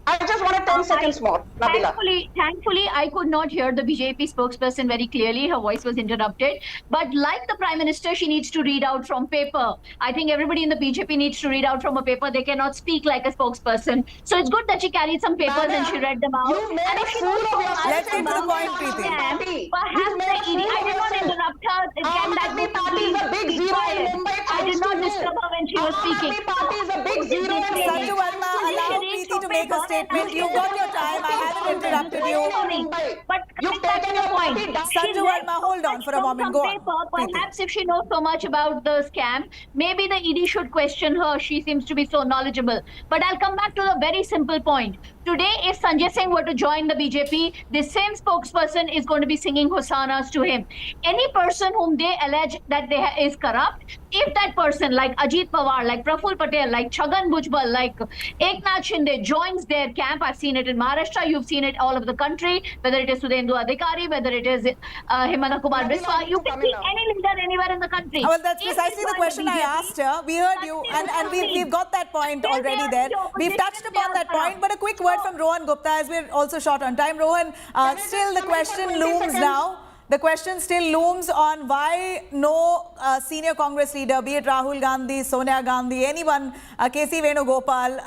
I just wanted 10 seconds more, Nabila. Thankfully, I could not hear the BJP spokesperson very clearly. Her voice was interrupted. But like the Prime Minister, she needs to read out from paper. I think everybody in the BJP needs to read out from a paper. They cannot speak like a spokesperson. So it's good that she carried some papers and she read them out. You made a fool of yourself. Let's get to the point, Preeti. Perhaps the ED, I did not interrupt her. Aam Aadmi Party is a big zero in Mumbai. I did not disturb her when she was speaking. Aam Aadmi Party is a big zero in Mumbai. Sanju Verma, allow Preeti to make a statement. You've got your time. I haven't interrupted you. But you've taken your point. Sanju Verma, hold on for a moment. Go on. Perhaps if she knows so much about the scam, maybe the ED should question her. She seems to be so knowledgeable. But I'll come back to the very simple point. Today, if Sanjay Singh were to join the BJP, the same spokesperson is going to be singing hosannas to him. Any person whom they allege that is corrupt, if that person like Ajit Pawar, like Praful Patel, like Chhagan Bhujbal, like Eknath Shinde joins their camp, I've seen it in Maharashtra, you've seen it all over the country, whether it is Sudhendu Adhikari, whether it is Himanta Kumar Biswa, you can see any leader anywhere in the country. Well, that's precisely the question I asked her. We heard you, and we've got that point already there. We've touched upon that point, but a quick word from Rohan Gupta as we're also short on time. Rohan, still the question looms now. The question still looms on why no senior Congress leader, be it Rahul Gandhi, Sonia Gandhi, anyone, KC Venugopal,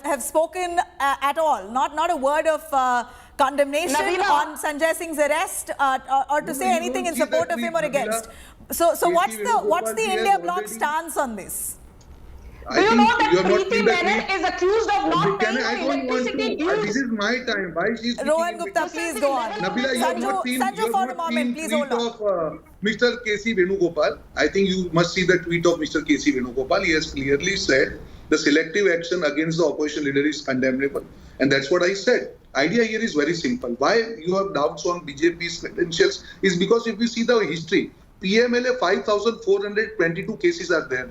have spoken at all. Not a word of condemnation on Sanjay Singh's arrest or to say anything in support of him or against. So what's the India bloc stance on this? Do you know that Preeti Bennett is accused of not paying her electricity dues? This is my time. Why she's Rohan Gupta, please go on. Nabila, you have not seen please hold on. of Mr. KC Venugopal. I think you must see the tweet of Mr. KC Venugopal. He has clearly said the selective action against the opposition leader is condemnable. And that's what I said. Idea here is very simple. Why you have doubts on BJP's credentials is because if you see the history, PMLA 5,422 cases are there.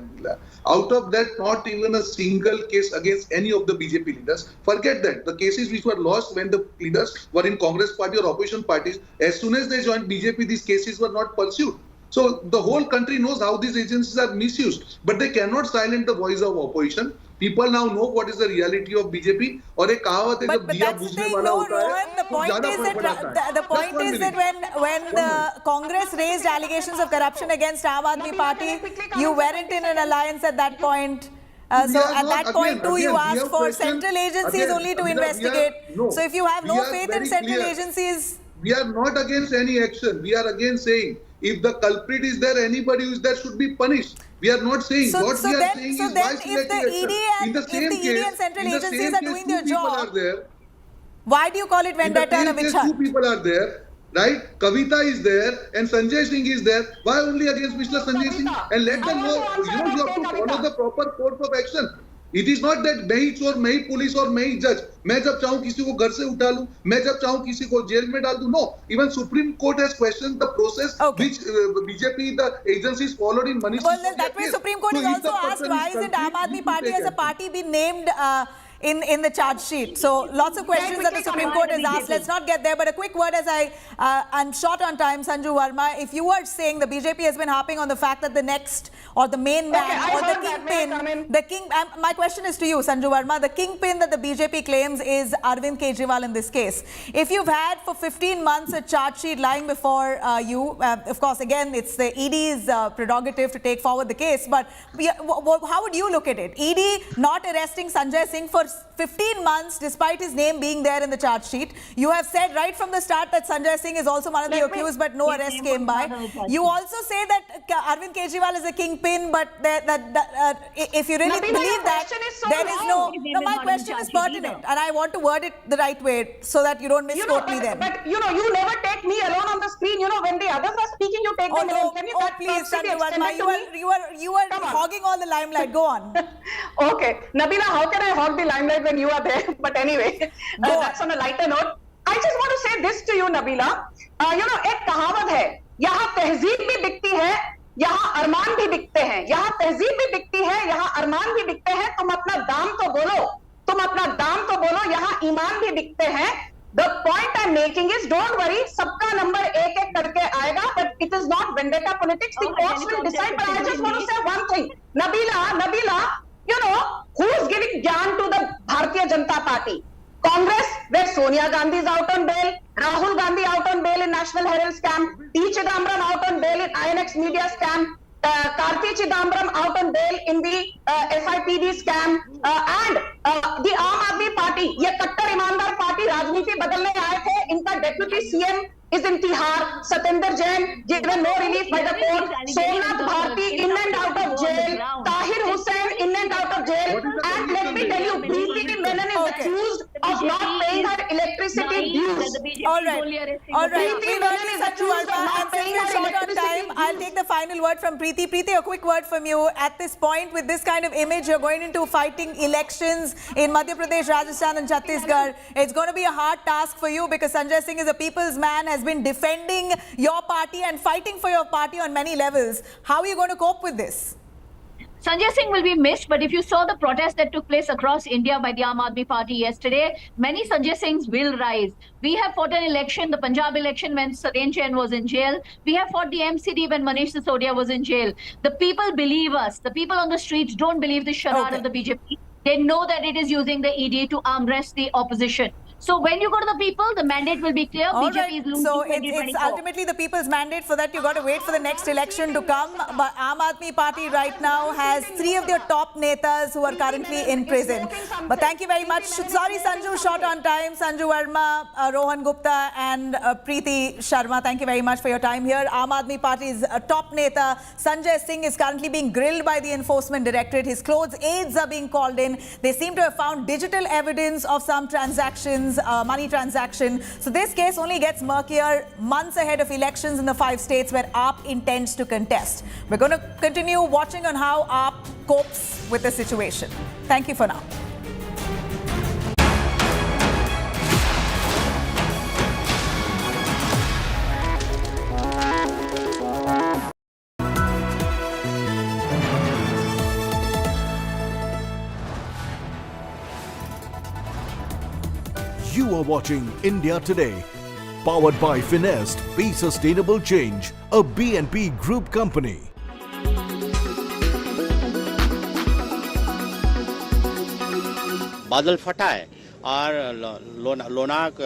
Out of that, not even a single case against any of the BJP leaders. Forget that. The cases which were lost when the leaders were in Congress party or opposition parties, as soon as they joined BJP, these cases were not pursued. So the whole country knows how these agencies are misused, but they cannot silence the voice of opposition. People now know what is the reality of BJP. और एक कहावत है जब दिया बुझने वाला होता है the point is that when the Congress raised allegations of corruption against Aam Aadmi Party, you weren't in an alliance at that point. So at that point too, you asked for central agencies only to investigate. So if you have no faith in central agencies, we are not against any action. We are again saying if the culprit is there, anybody who is there should be punished. We are not saying. What we are saying is why if the ED and central agencies are doing their job, why do you call it vendetta and a witch hunt? Two people are there, right? Kavita is there and Sanjay Singh is there. Why only against Mr. Sanjay Singh? And let them know, you have to follow the proper course of action. It is not that मैं ही चोर, मैं ही police और मैं ही जज. मैं जब चाहूँ किसी को घर से उठा लूँ, मैं जब चाहूँ किसी को जेल में डाल दूँ. No, even Supreme Court has questioned the process which BJP, the agencies followed in Manish. Well, that way Supreme Court has also asked why isn't Aam Aadmi Party as a party been named in the charge sheet. So lots of questions that the Supreme Court has asked. Let's not get there, but a quick word as I'm short on time, Sanju Verma. If you were saying the BJP has been harping on the fact that the next or the main man or the kingpin, my question is to you, Sanju Verma, the kingpin that the BJP claims is Arvind Kejriwal in this case. If you've had for 15 months a charge sheet lying before you, of course, again, it's the ED's prerogative to take forward the case, but how would you look at it? ED not arresting Sanjay Singh for 15 months, despite his name being there in the charge sheet. You have said right from the start that Sanjay Singh is also one of the accused, but no arrest came by. You also say that Arvind Kejriwal is a kingpin, but if you really believe that, there is no... No, my question is pertinent, and I want to word it the right way so that you don't misquote me then. But you never take me alone on the screen. When the others are speaking, you take them alone. Can you please, Sanjay Verma, you are hogging all the limelight. Go on. Okay, Nabila, how can I hog the limelight when you are there? But anyway, that's on a lighter note. I just want to say this to you, Nabila. एक कहावत है, यहाँ तहजीब भी दिखती है, यहाँ अरमान भी दिखते हैं. यहाँ तहजीब भी दिखती है, यहाँ अरमान भी दिखते हैं. तुम अपना दाम तो बोलो, यहाँ ईमान भी दिखते हैं. The point I'm making is, don't worry, सबका नंबर एक एक करके आएगा, but it is not vendetta politics. The courts will decide. But I just want to say one thing, Nabila, who is giving gyan to the Bharatiya Janata Party? Congress, where Sonia Gandhi is out on bail, Rahul Gandhi out on bail in National Herald scam, P. Chidambaram out on bail in INX media scam, Karti Chidambaram out on bail in the FIPD scam, and the Aam Aadmi Party, ये कट्टर ईमानदार party राजनीति बदलने आए थे. इनका deputy CM is in Tihar. Satinder Jain given no relief by the court. Somnath Bharti in and out of jail. Tahir Hussain in and out of jail. And let me tell you, Preeti Menon is accused of not paying her electricity dues. All right. Preeti Menon is accused of not paying her electricity dues. I'll take the final word from Preeti. Preeti, a quick word from you. At this point, with this kind of image, you're going into fighting elections in Madhya Pradesh, Rajasthan and Chhattisgarh. It's going to be a hard task for you because Sanjay Singh is a people's man, has been defending your party and fighting for your party on many levels. How are you going to cope with this? Sanjay Singh will be missed, but if you saw the protest that took place across India by the Aam Aadmi Party yesterday, many Sanjay Singhs will rise. We have fought an election, the Punjab election, when Saren Jain was in jail. We have fought the MCD when Manish Sisodia was in jail. The people believe us. The people on the streets don't believe the charade of the BJP. They know that it is using the ED to armrest the opposition. So when you go to the people, the mandate will be clear. BJP is losing. So it's ultimately the people's mandate. For that, you got to wait for the next election to come. But Aam Aadmi Party right now has 3 of their top netas who are currently in prison. But thank you very much. Sorry, Sanju, short on time. Sanju Verma, Rohan Gupta and Preeti Sharma, thank you very much for your time here. Aam Aadmi Party's top neta, Sanjay Singh, is currently being grilled by the Enforcement Directorate. His close aides are being called in. They seem to have found digital evidence of some transactions, money transaction. So this case only gets murkier months ahead of elections in the 5 states where AAP intends to contest. We're going to continue watching on how AAP copes with the situation. Thank you for now. You are watching India Today, powered by Finest, Be Sustainable Change, a BNP Group company. बादल फटा है और लोनाक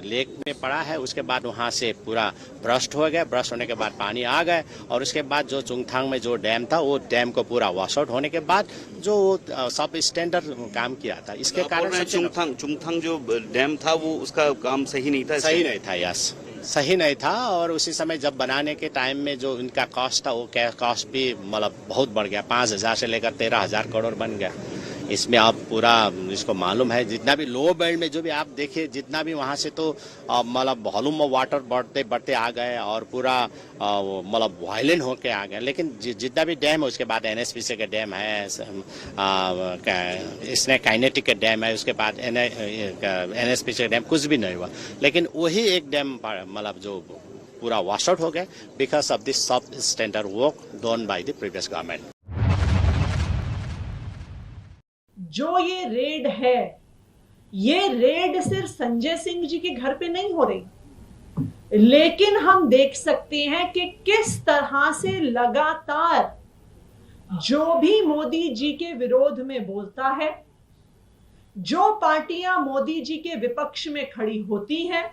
lake में पड़ा है. उसके बाद वहाँ से पूरा ब्रस्ट हो गया. ब्रस्ट होने के बाद पानी आ गए और उसके बाद जो चुंगथांग में जो डैम था वो डैम को पूरा वॉश आउट होने के बाद जो सब स्टैंडर्ड काम किया था. इसके कारण चुंगथांग जो डैम था वो उसका काम सही नहीं था. सही नहीं था. यस, सही नहीं था. और उसी समय जब बनाने के टाइम में जो इनका कॉस्ट था वो कॉस्ट भी मतलब बहुत बढ़ गया. 5,000 से लेकर 13,000 करोड़ बन गया. इसमें आप पूरा इसको मालूम है. जितना भी लो बेल्ट में जो भी आप देखिए, जितना भी वहाँ से तो मतलब वॉल्यूम ऑफ वाटर बढ़ते बढ़ते आ गए और पूरा मतलब वायलेंट होके आ गए. लेकिन जितना भी डैम है, उसके बाद NSPC का डैम है, इसने काइनेटिक का डैम है, उसके बाद NSPC का डैम, कुछ भी नहीं हुआ. लेकिन वही एक डैम मतलब जो पूरा वॉश आउट हो गया बिकॉज ऑफ दिस सब standard work done by the previous government. जो ये रेड है, ये रेड सिर्फ संजय सिंह जी के घर पे नहीं हो रही, लेकिन हम देख सकते हैं कि किस तरह से लगातार जो भी मोदी जी के विरोध में बोलता है, जो पार्टियां मोदी जी के विपक्ष में खड़ी होती हैं,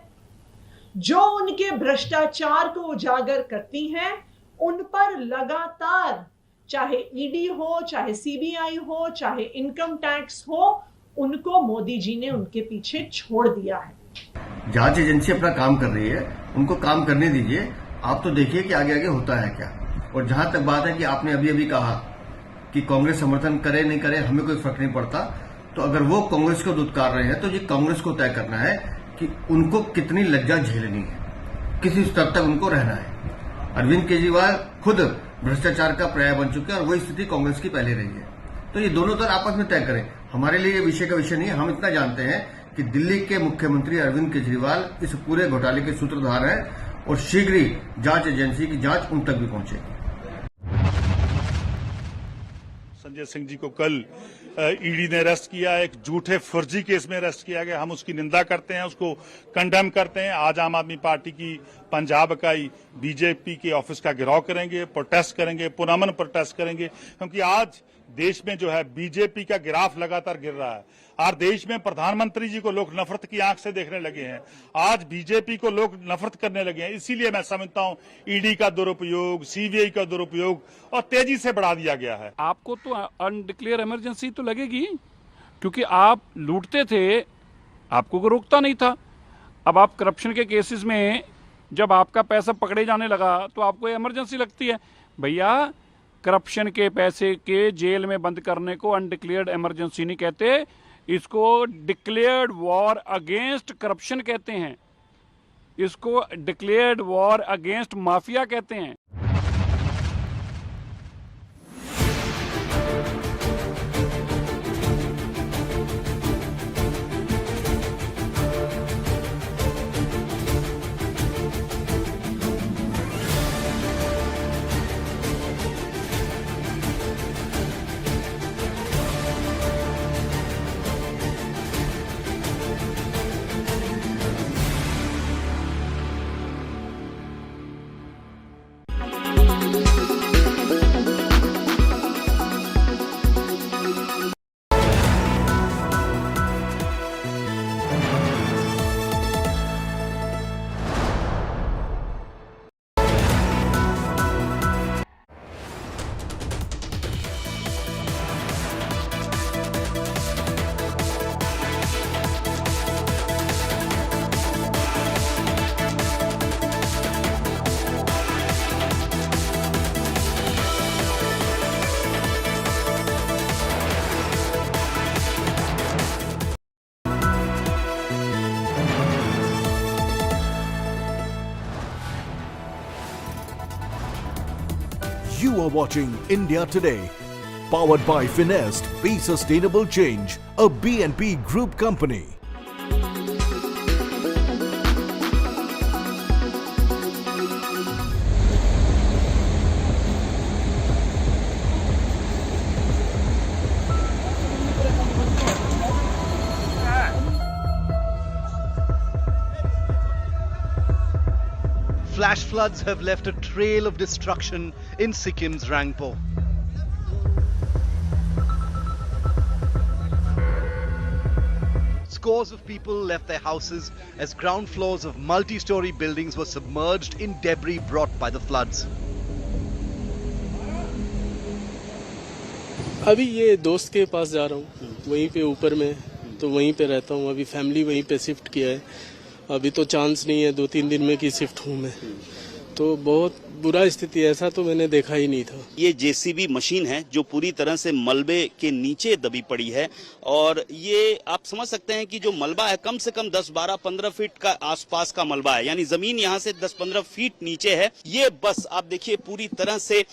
जो उनके भ्रष्टाचार को उजागर करती हैं, उन पर लगातार, चाहे ईडी हो, चाहे सीबीआई हो, चाहे इनकम टैक्स हो, उनको मोदी जी ने उनके पीछे छोड़ दिया है। जांच एजेंसी अपना काम कर रही है, उनको काम करने दीजिए। आप तो देखिए कि आगे आगे होता है क्या। और जहां तक बात है कि आपने अभी अभी कहा कि कांग्रेस समर्थन करे नहीं करे हमें कोई फर्क नहीं पड़ता, तो अगर वो कांग्रेस को दुत्कार रहे हैं तो ये कांग्रेस को तय करना है कि उनको कितनी लज्जा झेलनी है, किसी स्तर तक उनको रहना है। अरविंद केजरीवाल खुद भ्रष्टाचार का पर्याय बन चुके हैं और वही स्थिति कांग्रेस की पहले रही है। तो ये दोनों दल आपस में तय करें। हमारे लिए ये विषय का विषय नहीं है। हम इतना जानते हैं कि दिल्ली के मुख्यमंत्री अरविंद केजरीवाल इस पूरे घोटाले के सूत्रधार हैं और शीघ्र ही जांच एजेंसी की जांच उन तक भी पहुंचेगी। संजय सिंह जी को कल ईडी ने अरेस्ट किया, एक झूठे फर्जी केस में अरेस्ट किया गया। हम उसकी निंदा करते हैं, उसको कंडेम करते हैं। आज आम आदमी पार्टी की पंजाब इकाई बीजेपी के ऑफिस का घेराव करेंगे, प्रोटेस्ट करेंगे, पुनर्मन प्रोटेस्ट करेंगे, क्योंकि आज देश में जो है बीजेपी का गिराफ लगातार गिर रहा है। आज देश में प्रधानमंत्री जी को लोग नफरत की आंख से देखने लगे हैं। आज बीजेपी को लोग नफरत करने लगे हैं। इसीलिए मैं समझता हूं ईडी का दुरुपयोग, सीबीआई का दुरुपयोग और तेजी से बढ़ा दिया गया है। आपको तो अनडिक्लेयर इमरजेंसी तो लगेगी, क्योंकि आप लूटते थे, आपको कोई रोकता नहीं था। अब आप करप्शन के केसेस में जब आपका पैसा पकड़े जाने लगा तो आपको इमरजेंसी लगती है। भैया, करप्शन के पैसे के जेल में बंद करने को अनडिक्लेयर्ड इमरजेंसी नहीं कहते, इसको डिक्लेयर्ड वॉर अगेंस्ट करप्शन कहते हैं, इसको डिक्लेयर्ड वॉर अगेंस्ट माफिया कहते हैं। You are watching India Today, powered by Finest. Be Sustainable Change, a BNP Group company. Flash floods have left a trail of destruction in Sikkim's Rangpo. Scores of people left their houses as ground floors of multi-story buildings were submerged in debris brought by the floods. अभी ये दोस्त के पास जा रहा हूँ, वहीं पे ऊपर में, तो वहीं पे रहता हूँ। अभी फैमिली वहीं पे शिफ्ट किया है। अभी तो चांस नहीं है, 2-3 दिन में की शिफ्ट हूँ मैं। तो बहुत बुरा स्थिति, ऐसा तो मैंने देखा ही नहीं था। ये जेसीबी मशीन है जो पूरी तरह से मलबे के नीचे दबी पड़ी है, और ये आप समझ सकते हैं कि जो मलबा है कम से कम 10-12-15 फीट का आसपास का मलबा है, यानी जमीन यहाँ से 10-15 फीट नीचे है। ये बस आप देखिए पूरी तरह से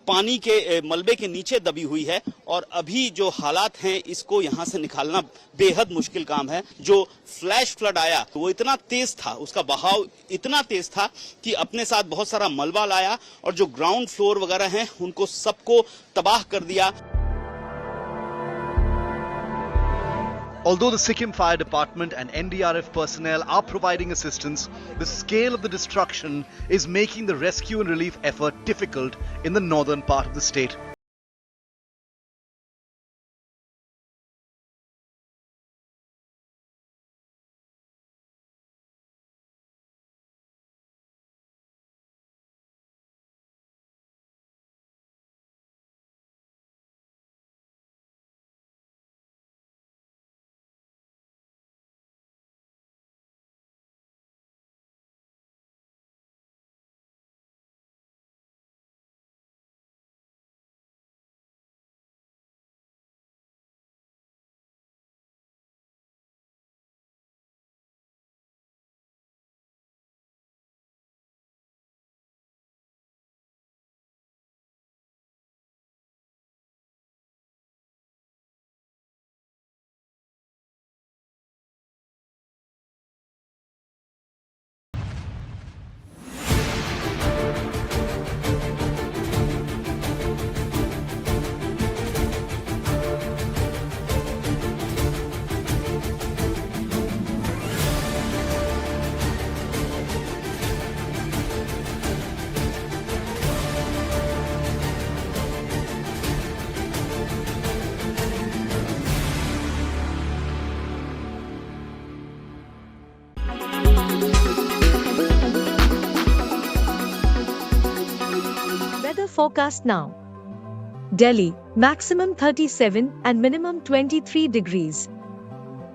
पानी के मलबे के नीचे दबी हुई है, और अभी जो हालात हैं इसको यहाँ से निकालना बेहद मुश्किल काम है। जो फ्लैश फ्लड आया वो इतना तेज था, उसका बहाव इतना तेज था कि अपने साथ बहुत सारा मलबा लाया और जो ग्राउंड फ्लोर वगैरह हैं उनको सबको तबाह कर दिया। Although the Sikkim Fire Department and NDRF personnel are providing assistance, the scale of the destruction is making the rescue and relief effort difficult in the northern part of the state. forecast now. Delhi, maximum 37 and minimum 23 degrees.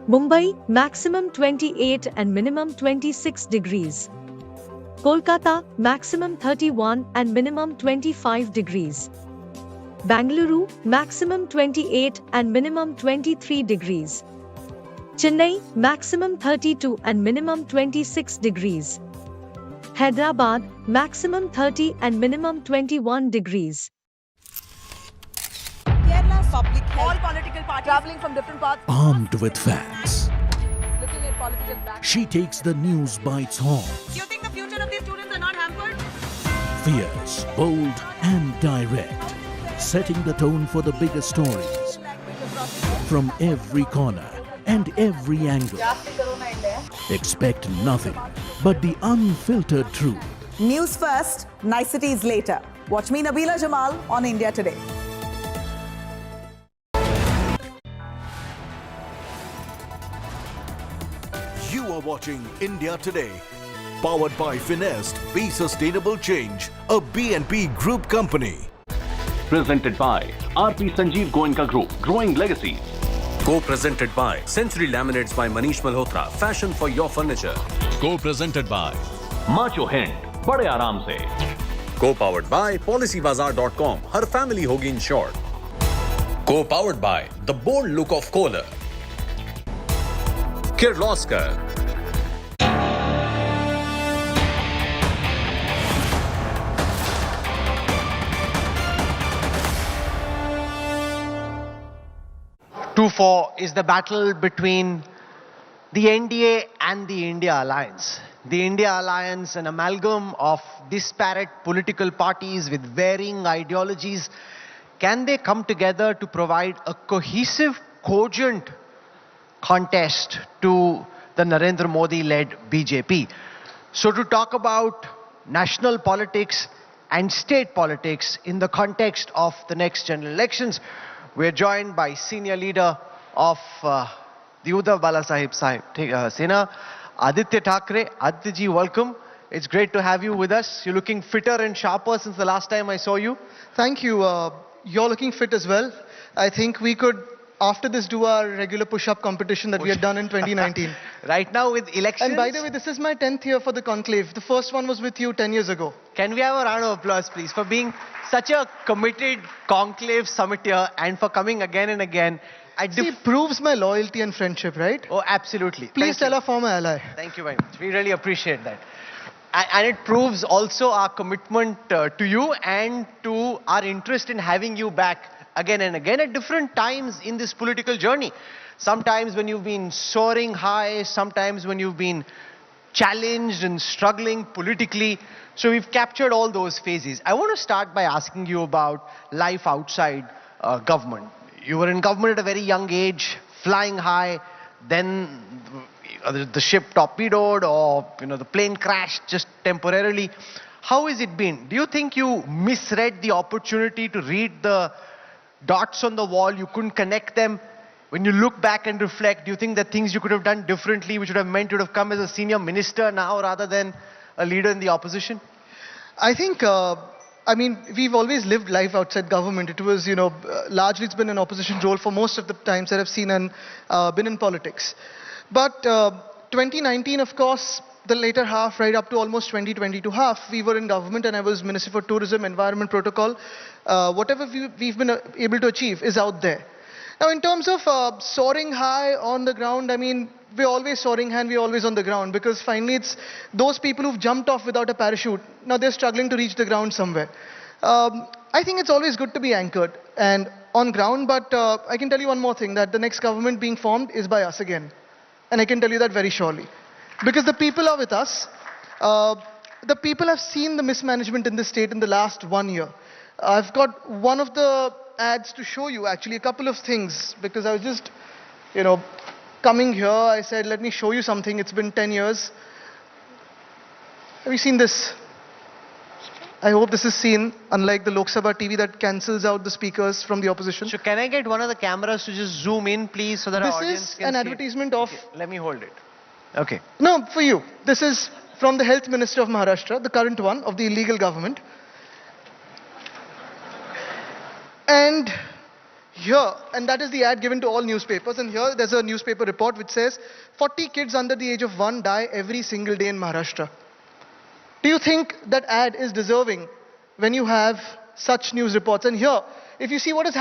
Mumbai, maximum 28 and minimum 26 degrees. Kolkata, maximum 31 and minimum 25 degrees. Bangalore, maximum 28 and minimum 23 degrees. Chennai, maximum 32 and minimum 26 degrees. Hyderabad, maximum 30 and minimum 21 degrees. Kerala's public health. All political parties traveling from different parts. Armed with facts, Looking at political back. she takes the news by its horns. Do you think the future of these students are not hampered? Fierce, bold and direct, setting the tone for the biggest stories. From every corner and every angle. Expect nothing but the unfiltered truth. News first, niceties later. Watch me, Nabila, Jamal, on India Today. You are watching India Today. Powered by Finest, Be Sustainable Change, a BNP Group company. Presented by RP Sanjeev Goenka Group, Growing Legacies. Co-presented by Century Laminates by Manish Malhotra, fashion for your furniture. Co-presented by Macho Hind, बड़े आराम से. Co-powered by PolicyBazaar.com, her family होगी insured. Co-powered by The Bold Look of Kohler. Kirloskar. Is the battle between the NDA and the India Alliance. The India Alliance, an amalgam of disparate political parties with varying ideologies. Can they come together to provide a cohesive, cogent contest to the Narendra Modi-led BJP? So to talk about national politics and state politics in the context of the next general elections, we're joined by senior leader of the Uddhav Balasaheb Sena, Aditya Thackeray. Aditya ji, welcome. It's great to have you with us. You're looking fitter and sharper since the last time I saw you. Thank you. You're looking fit as well. I think we could, after this, do our regular push-up competition that we had done in 2019. Right now with elections. And by the way, this is my 10th year for the conclave. The first one was with you 10 years ago. Can we have a round of applause, please, for being such a committed conclave summiteer and for coming again and again. It proves my loyalty and friendship, right? Oh, absolutely. Please tell our former ally. Thank you very much. We really appreciate that. And it proves also our commitment to you and to our interest in having you back again and again at different times in this political journey. Sometimes when you've been soaring high, sometimes when you've been challenged and struggling politically. So we've captured all those phases. I want to start by asking you about life outside government. You were in government at a very young age, flying high, then the ship torpedoed or the plane crashed just temporarily. How has it been? Do you think you misread the opportunity to read the dots on the wall? You couldn't connect them? When you look back and reflect, do you think that things you could have done differently, which would have meant you would have come as a senior minister now rather than a leader in the opposition? I think, we've always lived life outside government. It was, largely it's been an opposition role for most of the times that I've seen and been in politics. But 2019, of course, the later half, right up to almost 2022 half, we were in government and I was Minister for Tourism, Environment, Protocol. Whatever we've been able to achieve is out there. Now, in terms of soaring high on the ground, we're always soaring high and we're always on the ground because finally it's those people who've jumped off without a parachute. Now they're struggling to reach the ground somewhere. I think it's always good to be anchored and on ground, but I can tell you one more thing, that the next government being formed is by us again. And I can tell you that very surely. Because the people are with us. The people have seen the mismanagement in this state in the last 1 year. I've got one of the ads to show you, actually, a couple of things, because I was just, coming here, I said, let me show you something. It's been 10 years. Have you seen this? I hope this is seen, unlike the Lok Sabha TV that cancels out the speakers from the opposition. So can I get one of the cameras to just zoom in, please, so that our audience can see? This is an advertisement of... Okay, let me hold it. Okay. No, for you. This is from the Health Minister of Maharashtra, the current one of the illegal government. And here, and that is the ad given to all newspapers, and here there's a newspaper report which says 40 kids under the age of 1 die every single day in Maharashtra. Do you think that ad is deserving when you have such news reports? And here, if you see what is